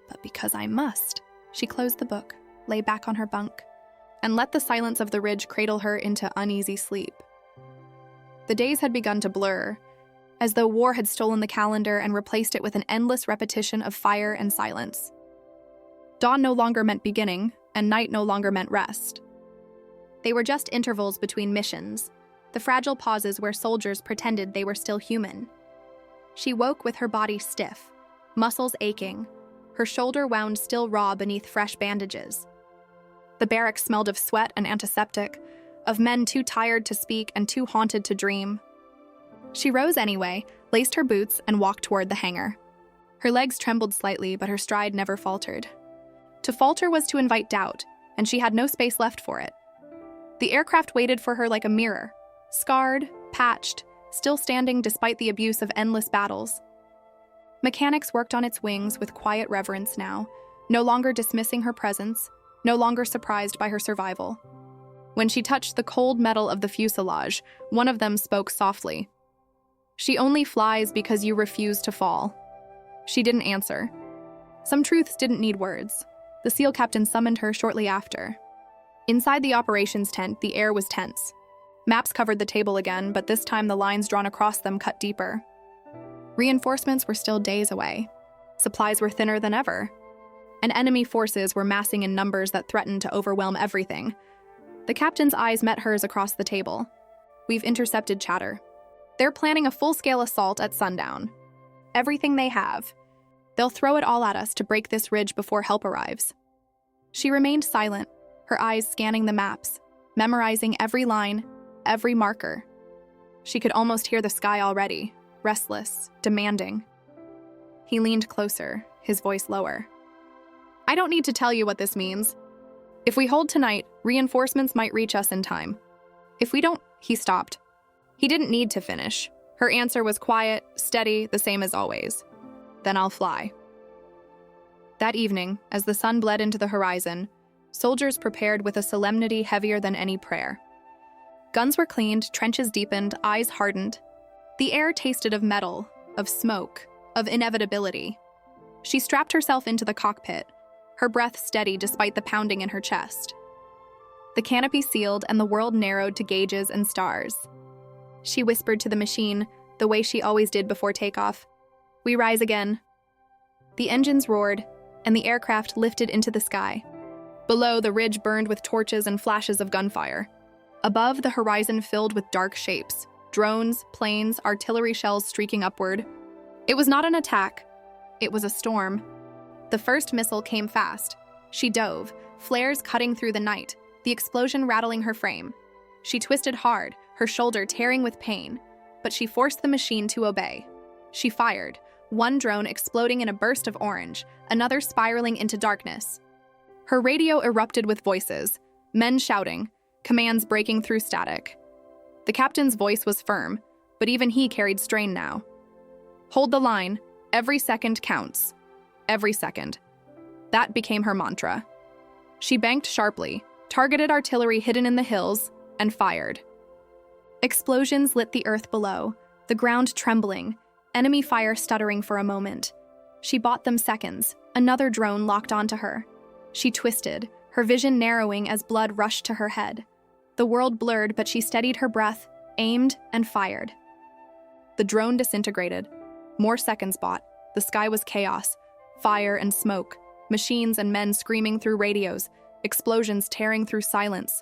but because I must." She closed the book, lay back on her bunk, and let the silence of the ridge cradle her into uneasy sleep. The days had begun to blur, as though war had stolen the calendar and replaced it with an endless repetition of fire and silence. Dawn no longer meant beginning, and night no longer meant rest. They were just intervals between missions, the fragile pauses where soldiers pretended they were still human. She woke with her body stiff, muscles aching, her shoulder wound still raw beneath fresh bandages. The barracks smelled of sweat and antiseptic, of men too tired to speak and too haunted to dream. She rose anyway, laced her boots, and walked toward the hangar. Her legs trembled slightly, but her stride never faltered. To falter was to invite doubt, and she had no space left for it. The aircraft waited for her like a mirror, scarred, patched, still standing despite the abuse of endless battles. Mechanics worked on its wings with quiet reverence now, no longer dismissing her presence, no longer surprised by her survival. When she touched the cold metal of the fuselage, one of them spoke softly. "She only flies because you refuse to fall." She didn't answer. Some truths didn't need words. The SEAL captain summoned her shortly after. Inside the operations tent, the air was tense. Maps covered the table again, but this time the lines drawn across them cut deeper. Reinforcements were still days away. Supplies were thinner than ever. And enemy forces were massing in numbers that threatened to overwhelm everything. The captain's eyes met hers across the table. "We've intercepted chatter. They're planning a full-scale assault at sundown. Everything they have. They'll throw it all at us to break this ridge before help arrives." She remained silent, her eyes scanning the maps, memorizing every line, every marker. She could almost hear the sky already, restless, demanding. He leaned closer, his voice lower. "I don't need to tell you what this means. If we hold tonight, reinforcements might reach us in time. If we don't..." He stopped. He didn't need to finish. Her answer was quiet, steady, the same as always. "Then I'll fly." That evening, as the sun bled into the horizon, soldiers prepared with a solemnity heavier than any prayer. Guns were cleaned, trenches deepened, eyes hardened. The air tasted of metal, of smoke, of inevitability. She strapped herself into the cockpit, her breath steady despite the pounding in her chest. The canopy sealed and the world narrowed to gauges and stars. She whispered to the machine, the way she always did before takeoff, "We rise again." The engines roared, and the aircraft lifted into the sky. Below, the ridge burned with torches and flashes of gunfire. Above, the horizon filled with dark shapes, drones, planes, artillery shells streaking upward. It was not an attack. It was a storm. The first missile came fast. She dove, flares cutting through the night, the explosion rattling her frame. She twisted hard, her shoulder tearing with pain, but she forced the machine to obey. She fired, one drone exploding in a burst of orange, another spiraling into darkness. Her radio erupted with voices, men shouting, commands breaking through static. The captain's voice was firm, but even he carried strain now. "Hold the line. Every second counts. Every second." That became her mantra. She banked sharply, targeted artillery hidden in the hills, and fired. Explosions lit the earth below, the ground trembling, enemy fire stuttering for a moment. She bought them seconds. Another drone locked onto her. She twisted, her vision narrowing as blood rushed to her head. The world blurred, but she steadied her breath, aimed, and fired. The drone disintegrated. More seconds bought. The sky was chaos, fire and smoke, machines and men screaming through radios, explosions tearing through silence.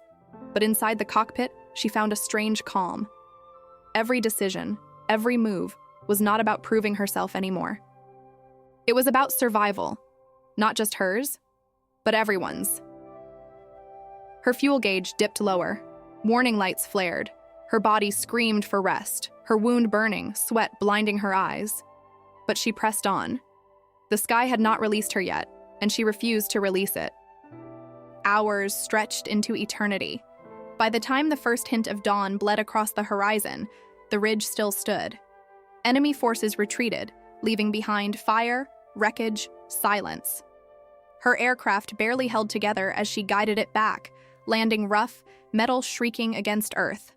But inside the cockpit, she found a strange calm. Every decision, every move, was not about proving herself anymore. It was about survival, not just hers, but everyone's. Her fuel gauge dipped lower. Warning lights flared. Her body screamed for rest, her wound burning, sweat blinding her eyes. But she pressed on. The sky had not released her yet, and she refused to release it. Hours stretched into eternity. By the time the first hint of dawn bled across the horizon, the ridge still stood. Enemy forces retreated, leaving behind fire, wreckage, silence. Her aircraft barely held together as she guided it back, landing rough, metal shrieking against earth.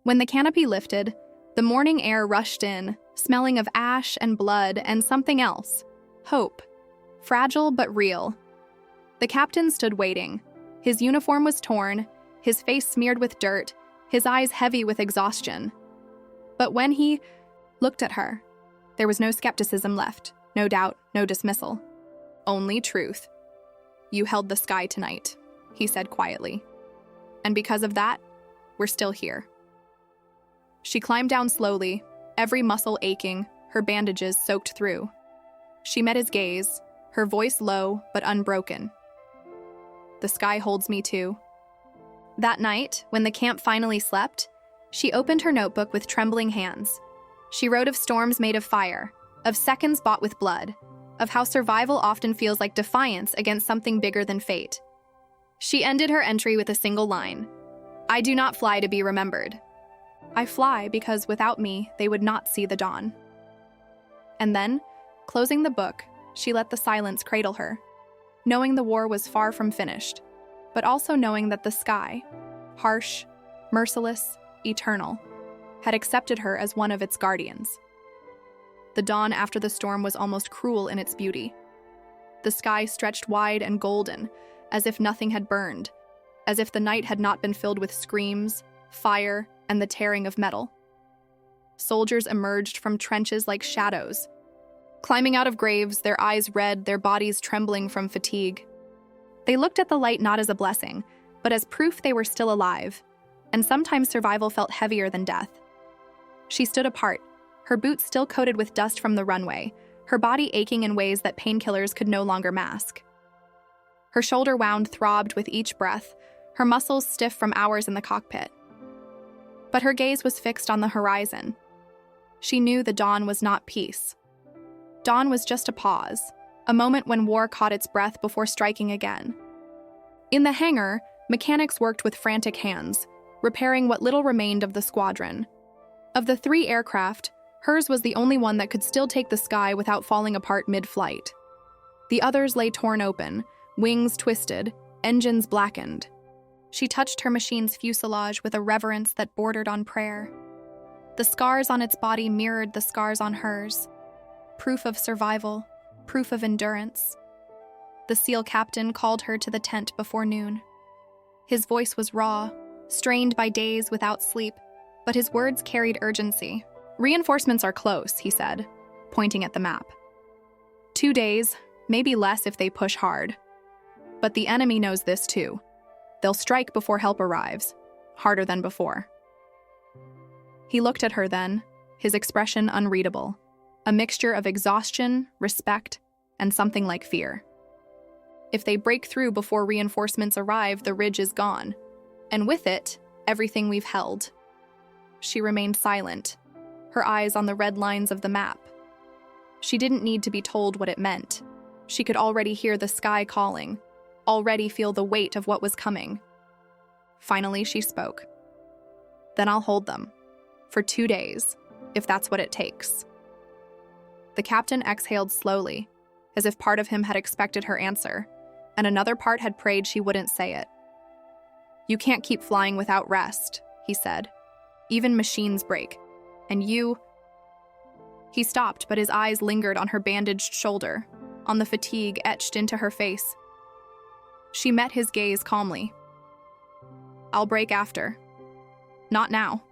When the canopy lifted, the morning air rushed in, smelling of ash and blood and something else. Hope. Fragile but real. The captain stood waiting. His uniform was torn, his face smeared with dirt, his eyes heavy with exhaustion. But when he looked at her, there was no skepticism left, no doubt, no dismissal. Only truth. You held the sky tonight, he said quietly. And because of that, we're still here. She climbed down slowly, every muscle aching, her bandages soaked through. She met his gaze, her voice low but unbroken. The sky holds me too. That night, when the camp finally slept, she opened her notebook with trembling hands. She wrote of storms made of fire, of seconds bought with blood, of how survival often feels like defiance against something bigger than fate. She ended her entry with a single line. I do not fly to be remembered. I fly because without me, they would not see the dawn. And then, closing the book, she let the silence cradle her, knowing the war was far from finished, but also knowing that the sky, harsh, merciless, eternal, had accepted her as one of its guardians. The dawn after the storm was almost cruel in its beauty. The sky stretched wide and golden, as if nothing had burned, as if the night had not been filled with screams, fire, and the tearing of metal. Soldiers emerged from trenches like shadows, climbing out of graves, their eyes red, their bodies trembling from fatigue. They looked at the light not as a blessing, but as proof they were still alive, and sometimes survival felt heavier than death. She stood apart, her boots still coated with dust from the runway, her body aching in ways that painkillers could no longer mask. Her shoulder wound throbbed with each breath, her muscles stiff from hours in the cockpit. But her gaze was fixed on the horizon. She knew the dawn was not peace. Dawn was just a pause, a moment when war caught its breath before striking again. In the hangar, mechanics worked with frantic hands, repairing what little remained of the squadron. Of the 3 aircraft, hers was the only one that could still take the sky without falling apart mid-flight. The others lay torn open, wings twisted, engines blackened. She touched her machine's fuselage with a reverence that bordered on prayer. The scars on its body mirrored the scars on hers. Proof of survival, proof of endurance. The SEAL captain called her to the tent before noon. His voice was raw, strained by days without sleep, but his words carried urgency. Reinforcements are close, he said, pointing at the map. 2 days, maybe less if they push hard. But the enemy knows this too. They'll strike before help arrives, harder than before. He looked at her then, his expression unreadable, a mixture of exhaustion, respect, and something like fear. If they break through before reinforcements arrive, the ridge is gone, and with it, everything we've held. She remained silent, her eyes on the red lines of the map. She didn't need to be told what it meant. She could already hear the sky calling, already feel the weight of what was coming. Finally, she spoke. Then I'll hold them. For 2 days, if that's what it takes. The captain exhaled slowly, as if part of him had expected her answer, and another part had prayed she wouldn't say it. You can't keep flying without rest, he said. Even machines break. And you... He stopped, but his eyes lingered on her bandaged shoulder, on the fatigue etched into her face. She met his gaze calmly. "I'll break after. Not now."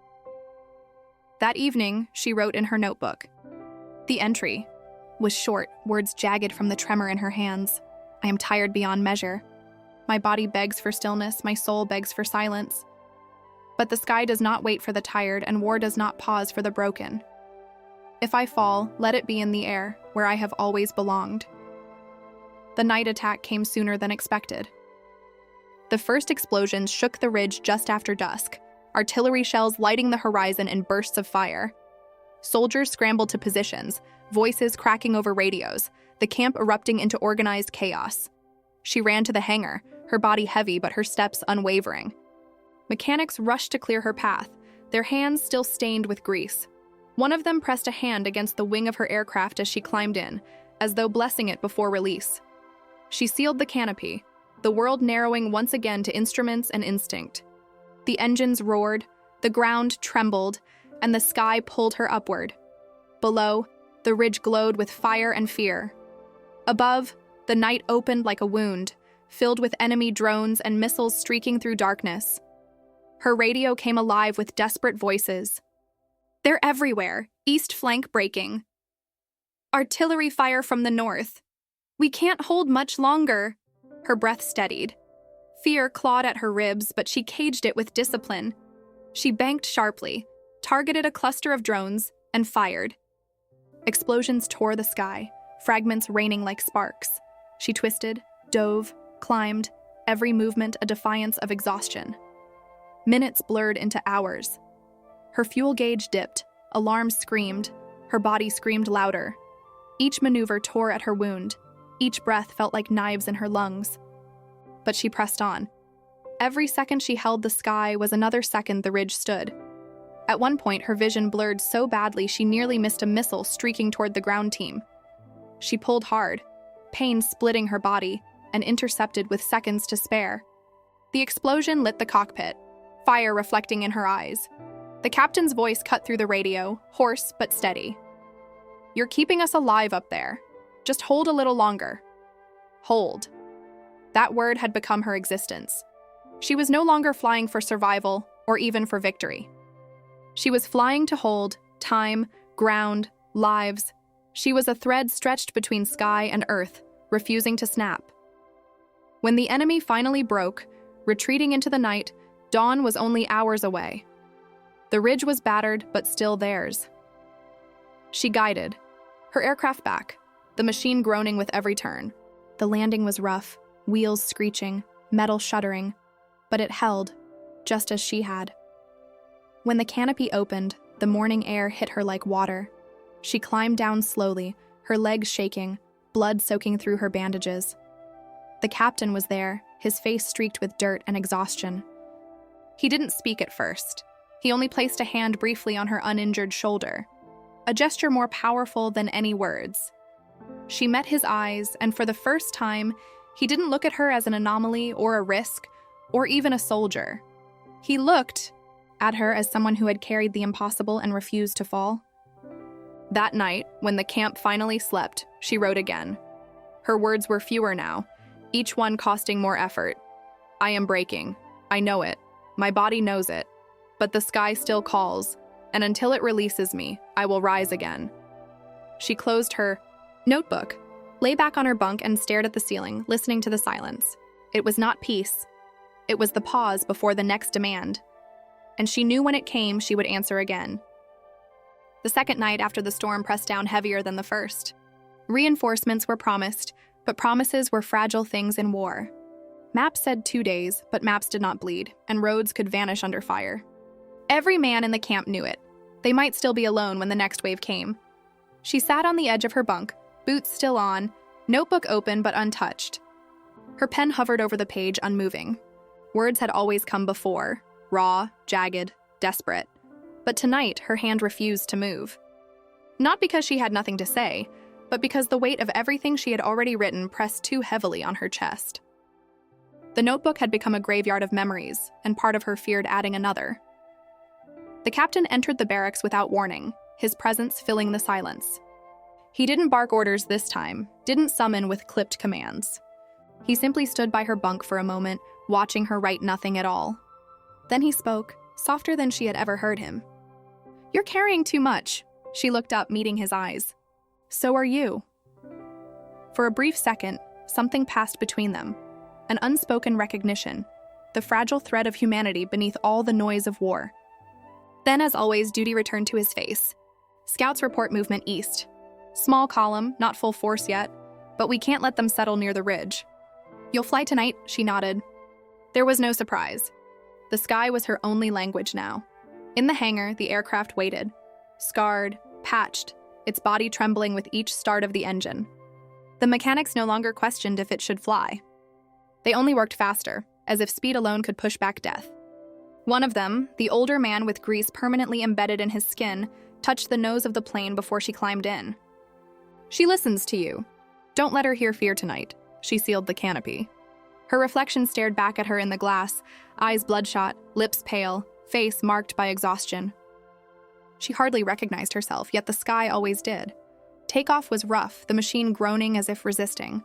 That evening, she wrote in her notebook. The entry was short, words jagged from the tremor in her hands. "I am tired beyond measure. My body begs for stillness, my soul begs for silence. But the sky does not wait for the tired, and war does not pause for the broken. If I fall, let it be in the air, where I have always belonged." The night attack came sooner than expected. The first explosions shook the ridge just after dusk, artillery shells lighting the horizon in bursts of fire. Soldiers scrambled to positions, voices cracking over radios, the camp erupting into organized chaos. She ran to the hangar, her body heavy but her steps unwavering. Mechanics rushed to clear her path, their hands still stained with grease. One of them pressed a hand against the wing of her aircraft as she climbed in, as though blessing it before release. She sealed the canopy, the world narrowing once again to instruments and instinct. The engines roared, the ground trembled, and the sky pulled her upward. Below, the ridge glowed with fire and fear. Above, the night opened like a wound, filled with enemy drones and missiles streaking through darkness. Her radio came alive with desperate voices. "They're everywhere, east flank breaking. Artillery fire from the north. We can't hold much longer." Her breath steadied. Fear clawed at her ribs, but she caged it with discipline. She banked sharply, targeted a cluster of drones, and fired. Explosions tore the sky, fragments raining like sparks. She twisted, dove, climbed, every movement a defiance of exhaustion. Minutes blurred into hours. Her fuel gauge dipped, alarms screamed, her body screamed louder. Each maneuver tore at her wound. Each breath felt like knives in her lungs. But she pressed on. Every second she held the sky was another second the ridge stood. At one point, her vision blurred so badly she nearly missed a missile streaking toward the ground team. She pulled hard, pain splitting her body, and intercepted with seconds to spare. The explosion lit the cockpit, fire reflecting in her eyes. The captain's voice cut through the radio, hoarse but steady. "You're keeping us alive up there. Just hold a little longer." Hold. That word had become her existence. She was no longer flying for survival or even for victory. She was flying to hold time, ground, lives. She was a thread stretched between sky and earth, refusing to snap. When the enemy finally broke, retreating into the night, dawn was only hours away. The ridge was battered, but still theirs. She guided, her aircraft back, the machine groaning with every turn. The landing was rough, wheels screeching, metal shuddering, but it held, just as she had. When the canopy opened, the morning air hit her like water. She climbed down slowly, her legs shaking, blood soaking through her bandages. The captain was there, his face streaked with dirt and exhaustion. He didn't speak at first. He only placed a hand briefly on her uninjured shoulder, a gesture more powerful than any words. She met his eyes, and for the first time, he didn't look at her as an anomaly or a risk, or even a soldier. He looked at her as someone who had carried the impossible and refused to fall. That night, when the camp finally slept, she wrote again. Her words were fewer now, each one costing more effort. "I am breaking. I know it. My body knows it. But the sky still calls, and until it releases me, I will rise again." She closed her notebook, lay back on her bunk, and stared at the ceiling, listening to the silence. It was not peace. It was the pause before the next demand. And she knew when it came, she would answer again. The second night after the storm pressed down heavier than the first. Reinforcements were promised, but promises were fragile things in war. Maps said 2 days, but maps did not bleed, and roads could vanish under fire. Every man in the camp knew it. They might still be alone when the next wave came. She sat on the edge of her bunk, boots still on, notebook open but untouched. Her pen hovered over the page, unmoving. Words had always come before, raw, jagged, desperate. But tonight, her hand refused to move. Not because she had nothing to say, but because the weight of everything she had already written pressed too heavily on her chest. The notebook had become a graveyard of memories, and part of her feared adding another. The captain entered the barracks without warning, his presence filling the silence. He didn't bark orders this time, didn't summon with clipped commands. He simply stood by her bunk for a moment, watching her write nothing at all. Then he spoke, softer than she had ever heard him. "You're carrying too much." She looked up, meeting his eyes. "So are you." For a brief second, something passed between them. An unspoken recognition, the fragile thread of humanity beneath all the noise of war. Then, as always, duty returned to his face. Scouts report movement east. Small column, not full force yet, but we can't let them settle near the ridge. "You'll fly tonight?" She nodded. There was no surprise. The sky was her only language now. In the hangar, the aircraft waited, scarred, patched, its body trembling with each start of the engine. The mechanics no longer questioned if it should fly. They only worked faster, as if speed alone could push back death. One of them, the older man with grease permanently embedded in his skin, touched the nose of the plane before she climbed in. "She listens to you. Don't let her hear fear tonight." She sealed the canopy. Her reflection stared back at her in the glass, eyes bloodshot, lips pale, face marked by exhaustion. She hardly recognized herself, yet the sky always did. Takeoff was rough, the machine groaning as if resisting.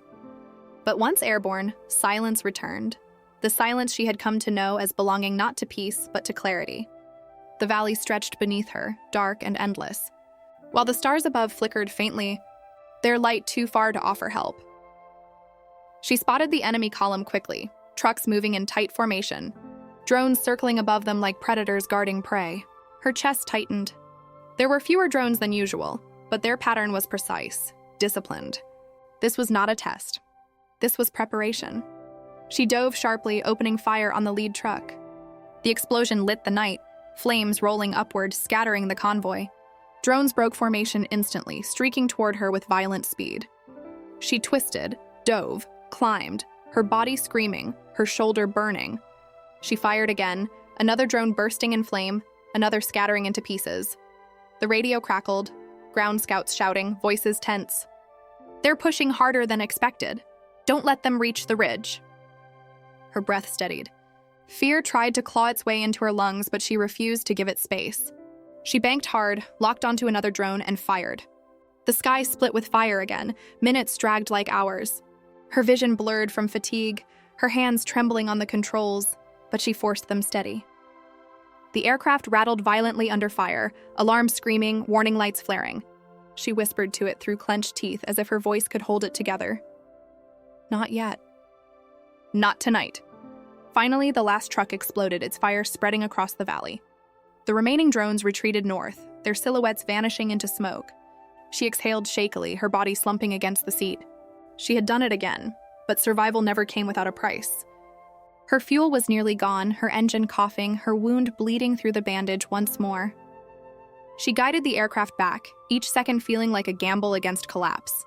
But once airborne, silence returned. The silence she had come to know as belonging not to peace, but to clarity. The valley stretched beneath her, dark and endless. While the stars above flickered faintly, their light too far to offer help. She spotted the enemy column quickly, trucks moving in tight formation, drones circling above them like predators guarding prey. Her chest tightened. There were fewer drones than usual, but their pattern was precise, disciplined. This was not a test. This was preparation. She dove sharply, opening fire on the lead truck. The explosion lit the night, flames rolling upward, scattering the convoy. Drones broke formation instantly, streaking toward her with violent speed. She twisted, dove, climbed, her body screaming, her shoulder burning. She fired again, another drone bursting in flame, another scattering into pieces. The radio crackled, ground scouts shouting, voices tense. "They're pushing harder than expected. Don't let them reach the ridge." Her breath steadied. Fear tried to claw its way into her lungs, but she refused to give it space. She banked hard, locked onto another drone, and fired. The sky split with fire again, minutes dragged like hours. Her vision blurred from fatigue, her hands trembling on the controls, but she forced them steady. The aircraft rattled violently under fire, alarms screaming, warning lights flaring. She whispered to it through clenched teeth as if her voice could hold it together. "Not yet. Not tonight." Finally, the last truck exploded, its fire spreading across the valley. The remaining drones retreated north, their silhouettes vanishing into smoke. She exhaled shakily, her body slumping against the seat. She had done it again, but survival never came without a price. Her fuel was nearly gone, her engine coughing, her wound bleeding through the bandage once more. She guided the aircraft back, each second feeling like a gamble against collapse.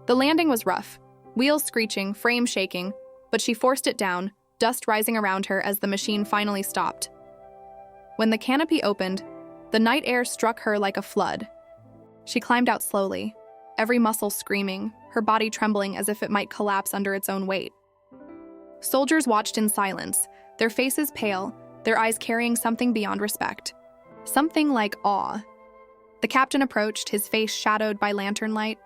The landing was rough, wheels screeching, frame shaking, but she forced it down, dust rising around her as the machine finally stopped. When the canopy opened, the night air struck her like a flood. She climbed out slowly, every muscle screaming, her body trembling as if it might collapse under its own weight. Soldiers watched in silence, their faces pale, their eyes carrying something beyond respect. Something like awe. The captain approached, his face shadowed by lantern light.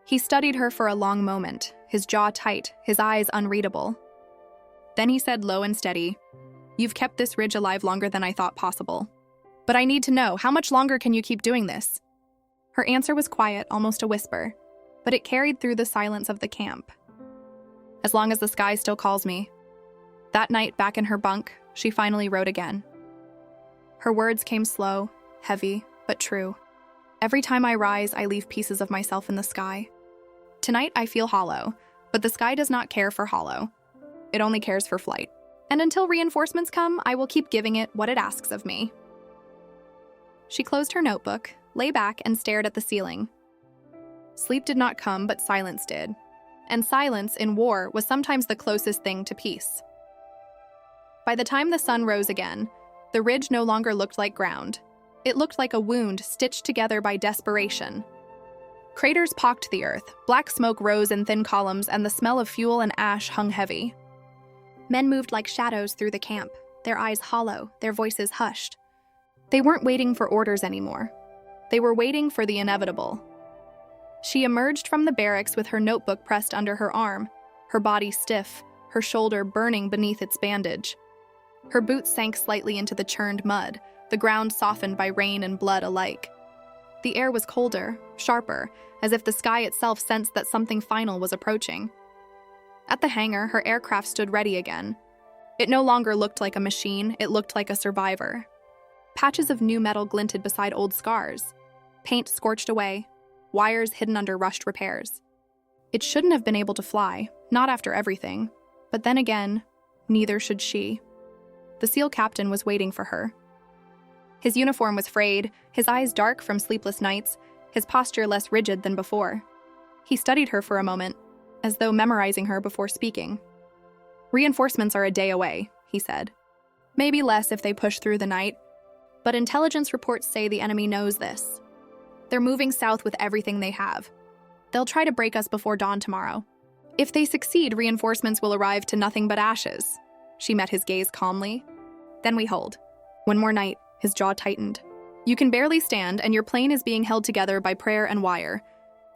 He studied her for a long moment, his jaw tight, his eyes unreadable. Then he said low and steady, "You've kept this ridge alive longer than I thought possible. But I need to know, how much longer can you keep doing this?" Her answer was quiet, almost a whisper, but it carried through the silence of the camp. "As long as the sky still calls me." That night, back in her bunk, she finally wrote again. Her words came slow, heavy, but true. "Every time I rise, I leave pieces of myself in the sky. Tonight, I feel hollow, but the sky does not care for hollow. It only cares for flight. And until reinforcements come, I will keep giving it what it asks of me." She closed her notebook, lay back, and stared at the ceiling. Sleep did not come, but silence did. And silence, in war, was sometimes the closest thing to peace. By the time the sun rose again, the ridge no longer looked like ground. It looked like a wound stitched together by desperation. Craters pocked the earth, black smoke rose in thin columns, and the smell of fuel and ash hung heavy. Men moved like shadows through the camp, their eyes hollow, their voices hushed. They weren't waiting for orders anymore. They were waiting for the inevitable. She emerged from the barracks with her notebook pressed under her arm, her body stiff, her shoulder burning beneath its bandage. Her boots sank slightly into the churned mud, the ground softened by rain and blood alike. The air was colder, sharper, as if the sky itself sensed that something final was approaching. At the hangar, her aircraft stood ready again. It no longer looked like a machine, it looked like a survivor. Patches of new metal glinted beside old scars. Paint scorched away, wires hidden under rushed repairs. It shouldn't have been able to fly, not after everything. But then again, neither should she. The SEAL captain was waiting for her. His uniform was frayed, his eyes dark from sleepless nights, his posture less rigid than before. He studied her for a moment, as though memorizing her before speaking. "Reinforcements are a day away," he said. "Maybe less if they push through the night, but intelligence reports say the enemy knows this. They're moving south with everything they have. They'll try to break us before dawn tomorrow. If they succeed, reinforcements will arrive to nothing but ashes." She met his gaze calmly. "Then we hold. One more night." His jaw tightened. "You can barely stand, and your plane is being held together by prayer and wire.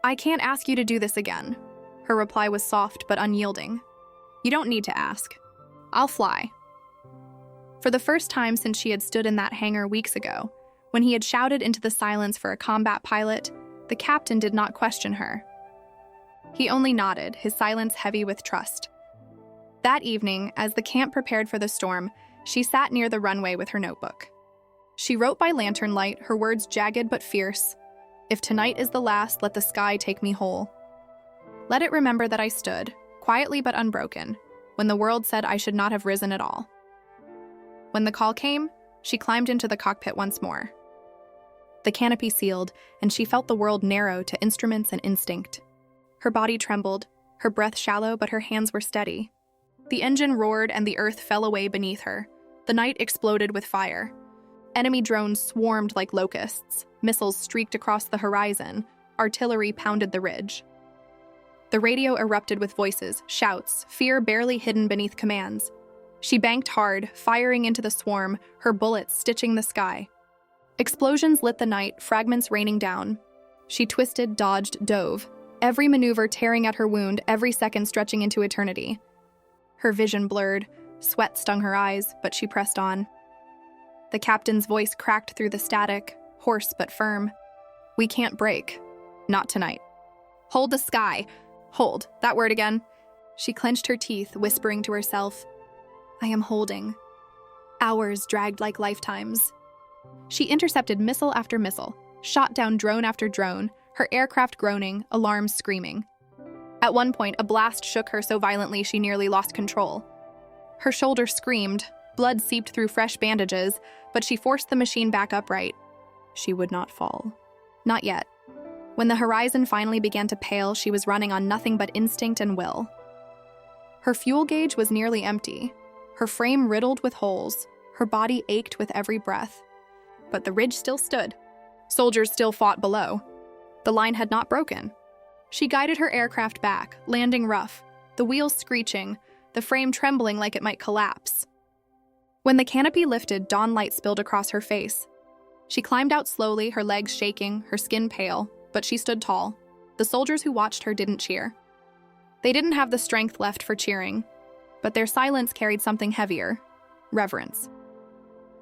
I can't ask you to do this again." Her reply was soft but unyielding. "You don't need to ask. I'll fly." For the first time since she had stood in that hangar weeks ago, when he had shouted into the silence for a combat pilot, the captain did not question her. He only nodded, his silence heavy with trust. That evening, as the camp prepared for the storm, she sat near the runway with her notebook. She wrote by lantern light, her words jagged but fierce. "If tonight is the last, let the sky take me whole. Let it remember that I stood, quietly but unbroken, when the world said I should not have risen at all." When the call came, she climbed into the cockpit once more. The canopy sealed, and she felt the world narrow to instruments and instinct. Her body trembled, her breath shallow, but her hands were steady. The engine roared and the earth fell away beneath her. The night exploded with fire. Enemy drones swarmed like locusts. Missiles streaked across the horizon. Artillery pounded the ridge. The radio erupted with voices, shouts, fear barely hidden beneath commands. She banked hard, firing into the swarm, her bullets stitching the sky. Explosions lit the night, fragments raining down. She twisted, dodged, dove, every maneuver tearing at her wound, every second stretching into eternity. Her vision blurred, sweat stung her eyes, but she pressed on. The captain's voice cracked through the static, hoarse but firm. "We can't break. Not tonight. Hold the sky. Hold. That word again." She clenched her teeth, whispering to herself, "I am holding." Hours dragged like lifetimes. She intercepted missile after missile, shot down drone after drone, her aircraft groaning, alarms screaming. At one point, a blast shook her so violently she nearly lost control. Her shoulder screamed, blood seeped through fresh bandages, but she forced the machine back upright. She would not fall. Not yet. When the horizon finally began to pale, she was running on nothing but instinct and will. Her fuel gauge was nearly empty, her frame riddled with holes, her body ached with every breath. But the ridge still stood. Soldiers still fought below. The line had not broken. She guided her aircraft back, landing rough, the wheels screeching, the frame trembling like it might collapse. When the canopy lifted, dawn light spilled across her face. She climbed out slowly, her legs shaking, her skin pale, but she stood tall. The soldiers who watched her didn't cheer. They didn't have the strength left for cheering, but their silence carried something heavier: reverence.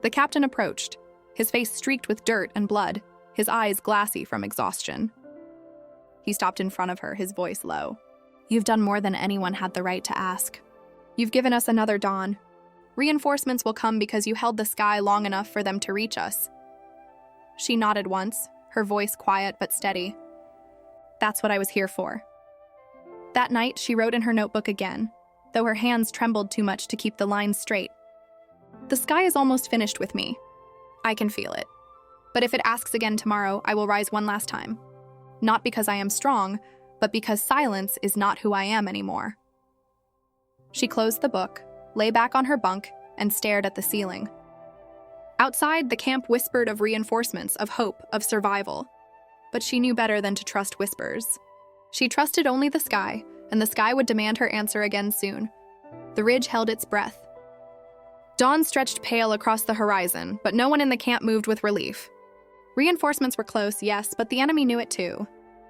The captain approached, his face streaked with dirt and blood, his eyes glassy from exhaustion. He stopped in front of her, his voice low. "You've done more than anyone had the right to ask. You've given us another dawn. Reinforcements will come because you held the sky long enough for them to reach us." She nodded once, her voice quiet but steady. "That's what I was here for." That night, she wrote in her notebook again, though her hands trembled too much to keep the lines straight. "The sky is almost finished with me. I can feel it. But if it asks again tomorrow, I will rise one last time. Not because I am strong, but because silence is not who I am anymore." She closed the book, lay back on her bunk, and stared at the ceiling. Outside, the camp whispered of reinforcements, of hope, of survival. But she knew better than to trust whispers. She trusted only the sky, and the sky would demand her answer again soon. The ridge held its breath. Dawn stretched pale across the horizon, but no one in the camp moved with relief. Reinforcements were close, yes, but the enemy knew it too.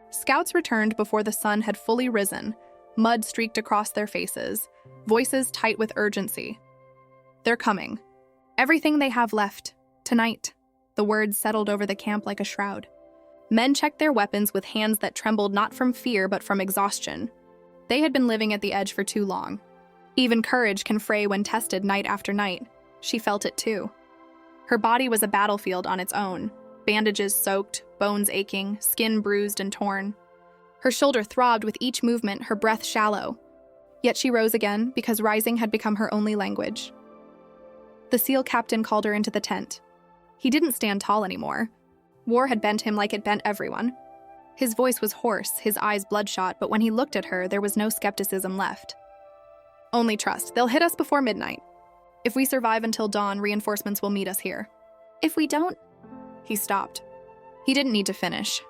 Scouts returned before the sun had fully risen, Mud streaked across their faces, voices tight with urgency. They're coming. Everything they have left. Tonight. The words settled over the camp like a shroud. Men checked their weapons with hands that trembled not from fear but from exhaustion. They had been living at the edge for too long. Even courage can fray when tested night after night. She felt it too. Her body was a battlefield on its own, bandages soaked, bones aching, skin bruised and torn. Her shoulder throbbed with each movement, her breath shallow. Yet she rose again because rising had become her only language. The SEAL captain called her into the tent. He didn't stand tall anymore. War had bent him like it bent everyone. His voice was hoarse, his eyes bloodshot, but when he looked at her, there was no skepticism left. Only trust. They'll hit us before midnight. If we survive until dawn, reinforcements will meet us here. If we don't... He stopped. He didn't need to finish.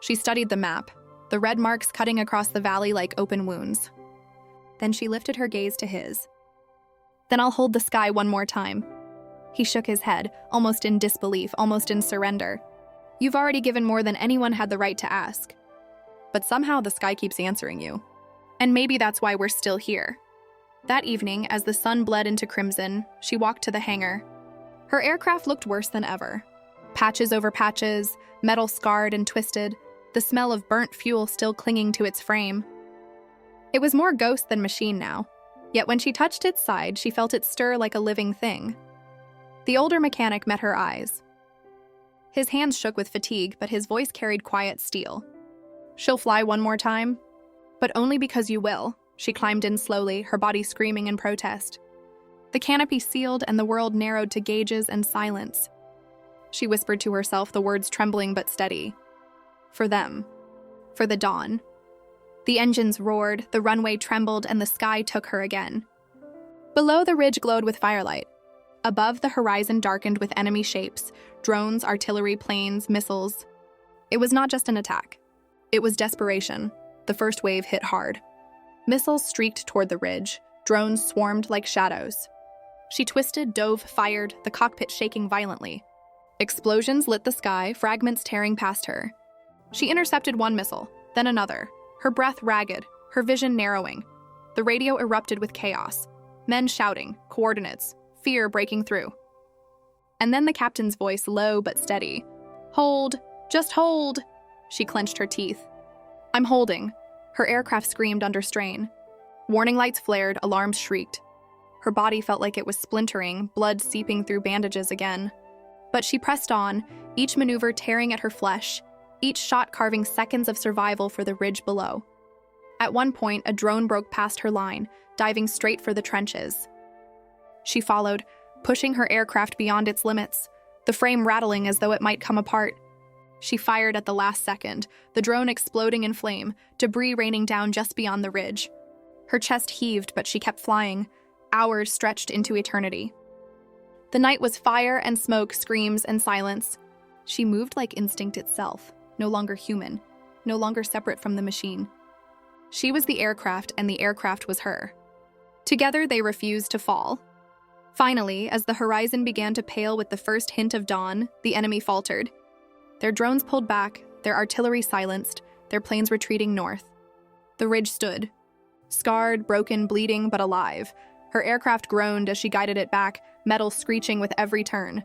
She studied the map, the red marks cutting across the valley like open wounds. Then she lifted her gaze to his. Then I'll hold the sky one more time. He shook his head, almost in disbelief, almost in surrender. You've already given more than anyone had the right to ask. But somehow the sky keeps answering you. And maybe that's why we're still here. That evening, as the sun bled into crimson, she walked to the hangar. Her aircraft looked worse than ever. Patches over patches, metal scarred and twisted, the smell of burnt fuel still clinging to its frame. It was more ghost than machine now, yet when she touched its side, she felt it stir like a living thing. The older mechanic met her eyes. His hands shook with fatigue, but his voice carried quiet steel. She'll fly one more time? But only because you will. She climbed in slowly, her body screaming in protest. The canopy sealed and the world narrowed to gauges and silence. She whispered to herself, the words trembling but steady. For them. For the dawn. The engines roared, the runway trembled, and the sky took her again. Below, the ridge glowed with firelight. Above, the horizon darkened with enemy shapes, drones, artillery, planes, missiles. It was not just an attack. It was desperation. The first wave hit hard. Missiles streaked toward the ridge. Drones swarmed like shadows. She twisted, dove, fired, the cockpit shaking violently. Explosions lit the sky, fragments tearing past her. She intercepted one missile, then another, her breath ragged, her vision narrowing. The radio erupted with chaos. Men shouting, coordinates, fear breaking through. And then the captain's voice, low but steady. Hold, just hold. She clenched her teeth. I'm holding. Her aircraft screamed under strain. Warning lights flared, alarms shrieked. Her body felt like it was splintering, blood seeping through bandages again. But she pressed on, each maneuver tearing at her flesh, each shot carving seconds of survival for the ridge below. At one point, a drone broke past her line, diving straight for the trenches. She followed, pushing her aircraft beyond its limits, the frame rattling as though it might come apart. She fired at the last second, the drone exploding in flame, debris raining down just beyond the ridge. Her chest heaved, but she kept flying. Hours stretched into eternity. The night was fire and smoke, screams and silence. She moved like instinct itself, no longer human, no longer separate from the machine. She was the aircraft, and the aircraft was her. Together, they refused to fall. Finally, as the horizon began to pale with the first hint of dawn, the enemy faltered. Their drones pulled back, their artillery silenced, their planes retreating north. The ridge stood. Scarred, broken, bleeding, but alive. Her aircraft groaned as she guided it back, metal screeching with every turn.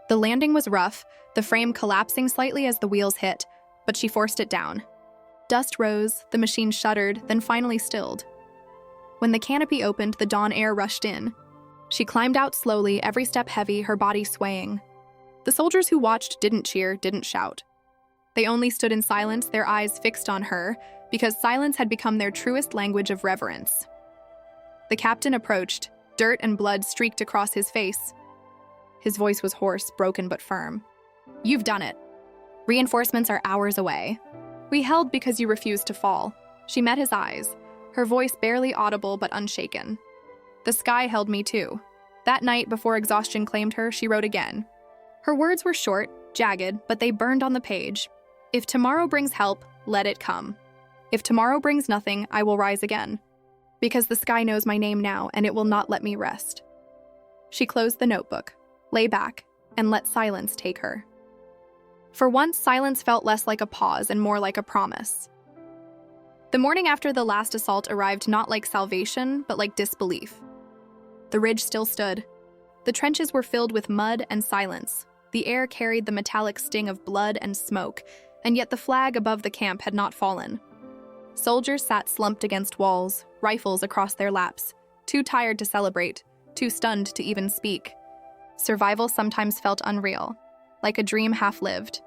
The landing was rough, the frame collapsing slightly as the wheels hit, but she forced it down. Dust rose, the machine shuddered, then finally stilled. When the canopy opened, the dawn air rushed in. She climbed out slowly, every step heavy, her body swaying. The soldiers who watched didn't cheer, didn't shout. They only stood in silence, their eyes fixed on her, because silence had become their truest language of reverence. The captain approached, dirt and blood streaked across his face. His voice was hoarse, broken but firm. You've done it. Reinforcements are hours away. We held because you refused to fall. She met his eyes, her voice barely audible but unshaken. The sky held me too. That night, before exhaustion claimed her, she wrote again. Her words were short, jagged, but they burned on the page. If tomorrow brings help, let it come. If tomorrow brings nothing, I will rise again. Because the sky knows my name now, and it will not let me rest. She closed the notebook, lay back, and let silence take her. For once, silence felt less like a pause and more like a promise. The morning after the last assault arrived not like salvation, but like disbelief. The ridge still stood. The trenches were filled with mud and silence. The air carried the metallic sting of blood and smoke, and yet the flag above the camp had not fallen. Soldiers sat slumped against walls, rifles across their laps, too tired to celebrate, too stunned to even speak. Survival sometimes felt unreal, like a dream half-lived.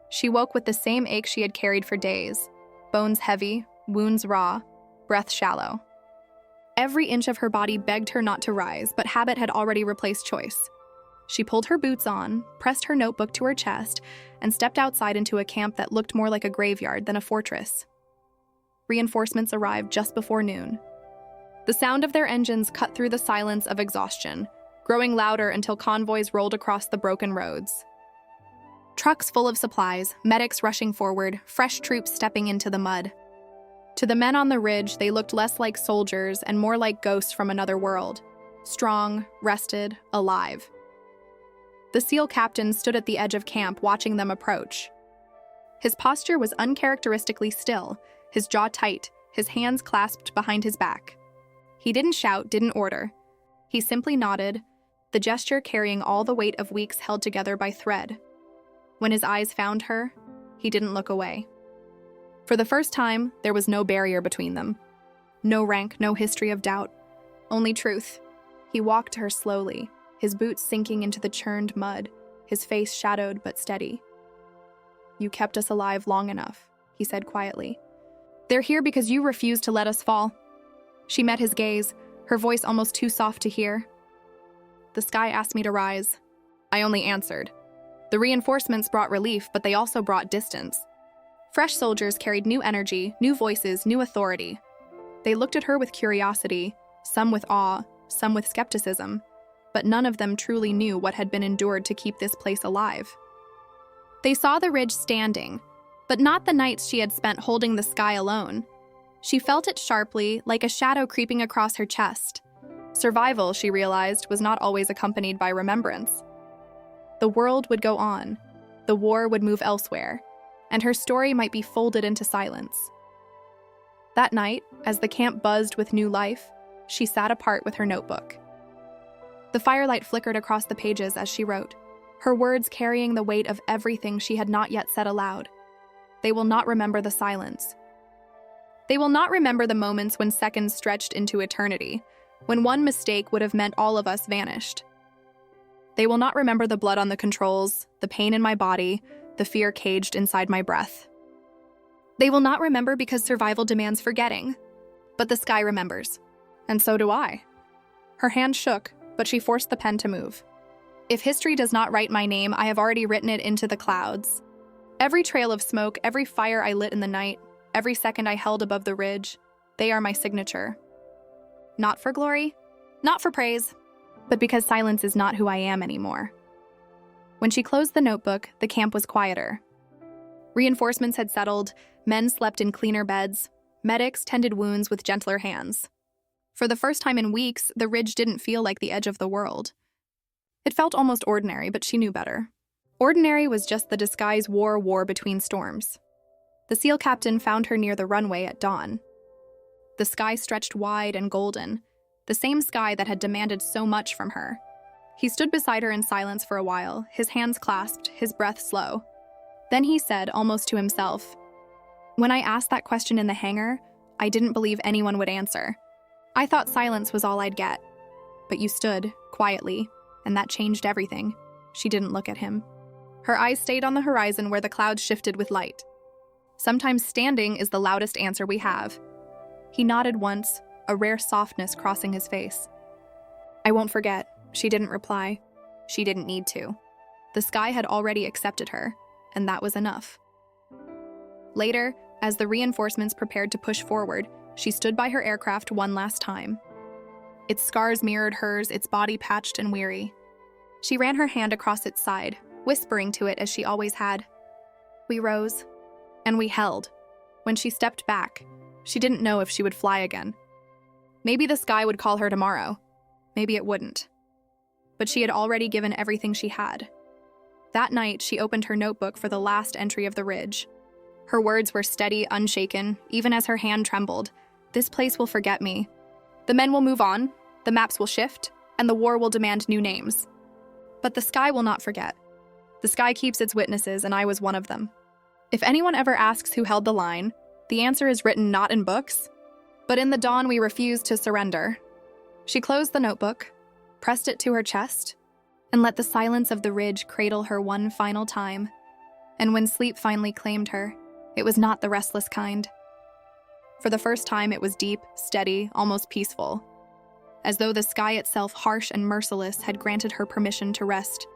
She woke with the same ache she had carried for days, bones heavy, wounds raw, breath shallow. Every inch of her body begged her not to rise, but habit had already replaced choice. She pulled her boots on, pressed her notebook to her chest, and stepped outside into a camp that looked more like a graveyard than a fortress. Reinforcements arrived just before noon. The sound of their engines cut through the silence of exhaustion, growing louder until convoys rolled across the broken roads. Trucks full of supplies, medics rushing forward, fresh troops stepping into the mud. To the men on the ridge, they looked less like soldiers and more like ghosts from another world, strong, rested, alive. The SEAL captain stood at the edge of camp watching them approach. His posture was uncharacteristically still, his jaw tight, his hands clasped behind his back. He didn't shout, didn't order. He simply nodded, the gesture carrying all the weight of weeks held together by thread. When his eyes found her, he didn't look away. For the first time, there was no barrier between them. No rank, no history of doubt. Only truth. He walked to her slowly, his boots sinking into the churned mud, his face shadowed but steady. "You kept us alive long enough," he said quietly. "They're here because you refused to let us fall." She met his gaze, her voice almost too soft to hear. "The sky asked me to rise." I only answered. The reinforcements brought relief, but they also brought distance. Fresh soldiers carried new energy, new voices, new authority. They looked at her with curiosity, some with awe, some with skepticism, but none of them truly knew what had been endured to keep this place alive. They saw the ridge standing, but not the nights she had spent holding the sky alone. She felt it sharply, like a shadow creeping across her chest. Survival, she realized, was not always accompanied by remembrance. The world would go on, the war would move elsewhere, and her story might be folded into silence. That night, as the camp buzzed with new life, she sat apart with her notebook. The firelight flickered across the pages as she wrote, her words carrying the weight of everything she had not yet said aloud. They will not remember the silence. They will not remember the moments when seconds stretched into eternity, when one mistake would have meant all of us vanished. They will not remember the blood on the controls, the pain in my body, the fear caged inside my breath. They will not remember because survival demands forgetting. But the sky remembers. And so do I. Her hand shook, but she forced the pen to move. If history does not write my name, I have already written it into the clouds. Every trail of smoke, every fire I lit in the night, every second I held above the ridge, they are my signature. Not for glory, not for praise, but because silence is not who I am anymore. When she closed the notebook, the camp was quieter. Reinforcements had settled, men slept in cleaner beds, medics tended wounds with gentler hands. For the first time in weeks, the ridge didn't feel like the edge of the world. It felt almost ordinary, but she knew better. Ordinary was just the disguise war between storms. The SEAL captain found her near the runway at dawn. The sky stretched wide and golden, the same sky that had demanded so much from her. He stood beside her in silence for a while, his hands clasped, his breath slow. Then he said, almost to himself, "When I asked that question in the hangar, I didn't believe anyone would answer. I thought silence was all I'd get. But you stood, quietly, and that changed everything." She didn't look at him. Her eyes stayed on the horizon where the clouds shifted with light. "Sometimes standing is the loudest answer we have." He nodded once, a rare softness crossing his face. "I won't forget." She didn't reply. She didn't need to. The sky had already accepted her, and that was enough. Later, as the reinforcements prepared to push forward, she stood by her aircraft one last time. Its scars mirrored hers, its body patched and weary. She ran her hand across its side, whispering to it as she always had. We rose, and we held. When she stepped back, she didn't know if she would fly again. Maybe the sky would call her tomorrow. Maybe it wouldn't. But she had already given everything she had. That night, she opened her notebook for the last entry of the ridge. Her words were steady, unshaken, even as her hand trembled. This place will forget me. The men will move on, the maps will shift, and the war will demand new names. But the sky will not forget. The sky keeps its witnesses, and I was one of them. If anyone ever asks who held the line, the answer is written not in books, but in the dawn we refused to surrender. She closed the notebook, pressed it to her chest, and let the silence of the ridge cradle her one final time. And when sleep finally claimed her, it was not the restless kind. For the first time, it was deep, steady, almost peaceful, as though the sky itself, harsh and merciless, had granted her permission to rest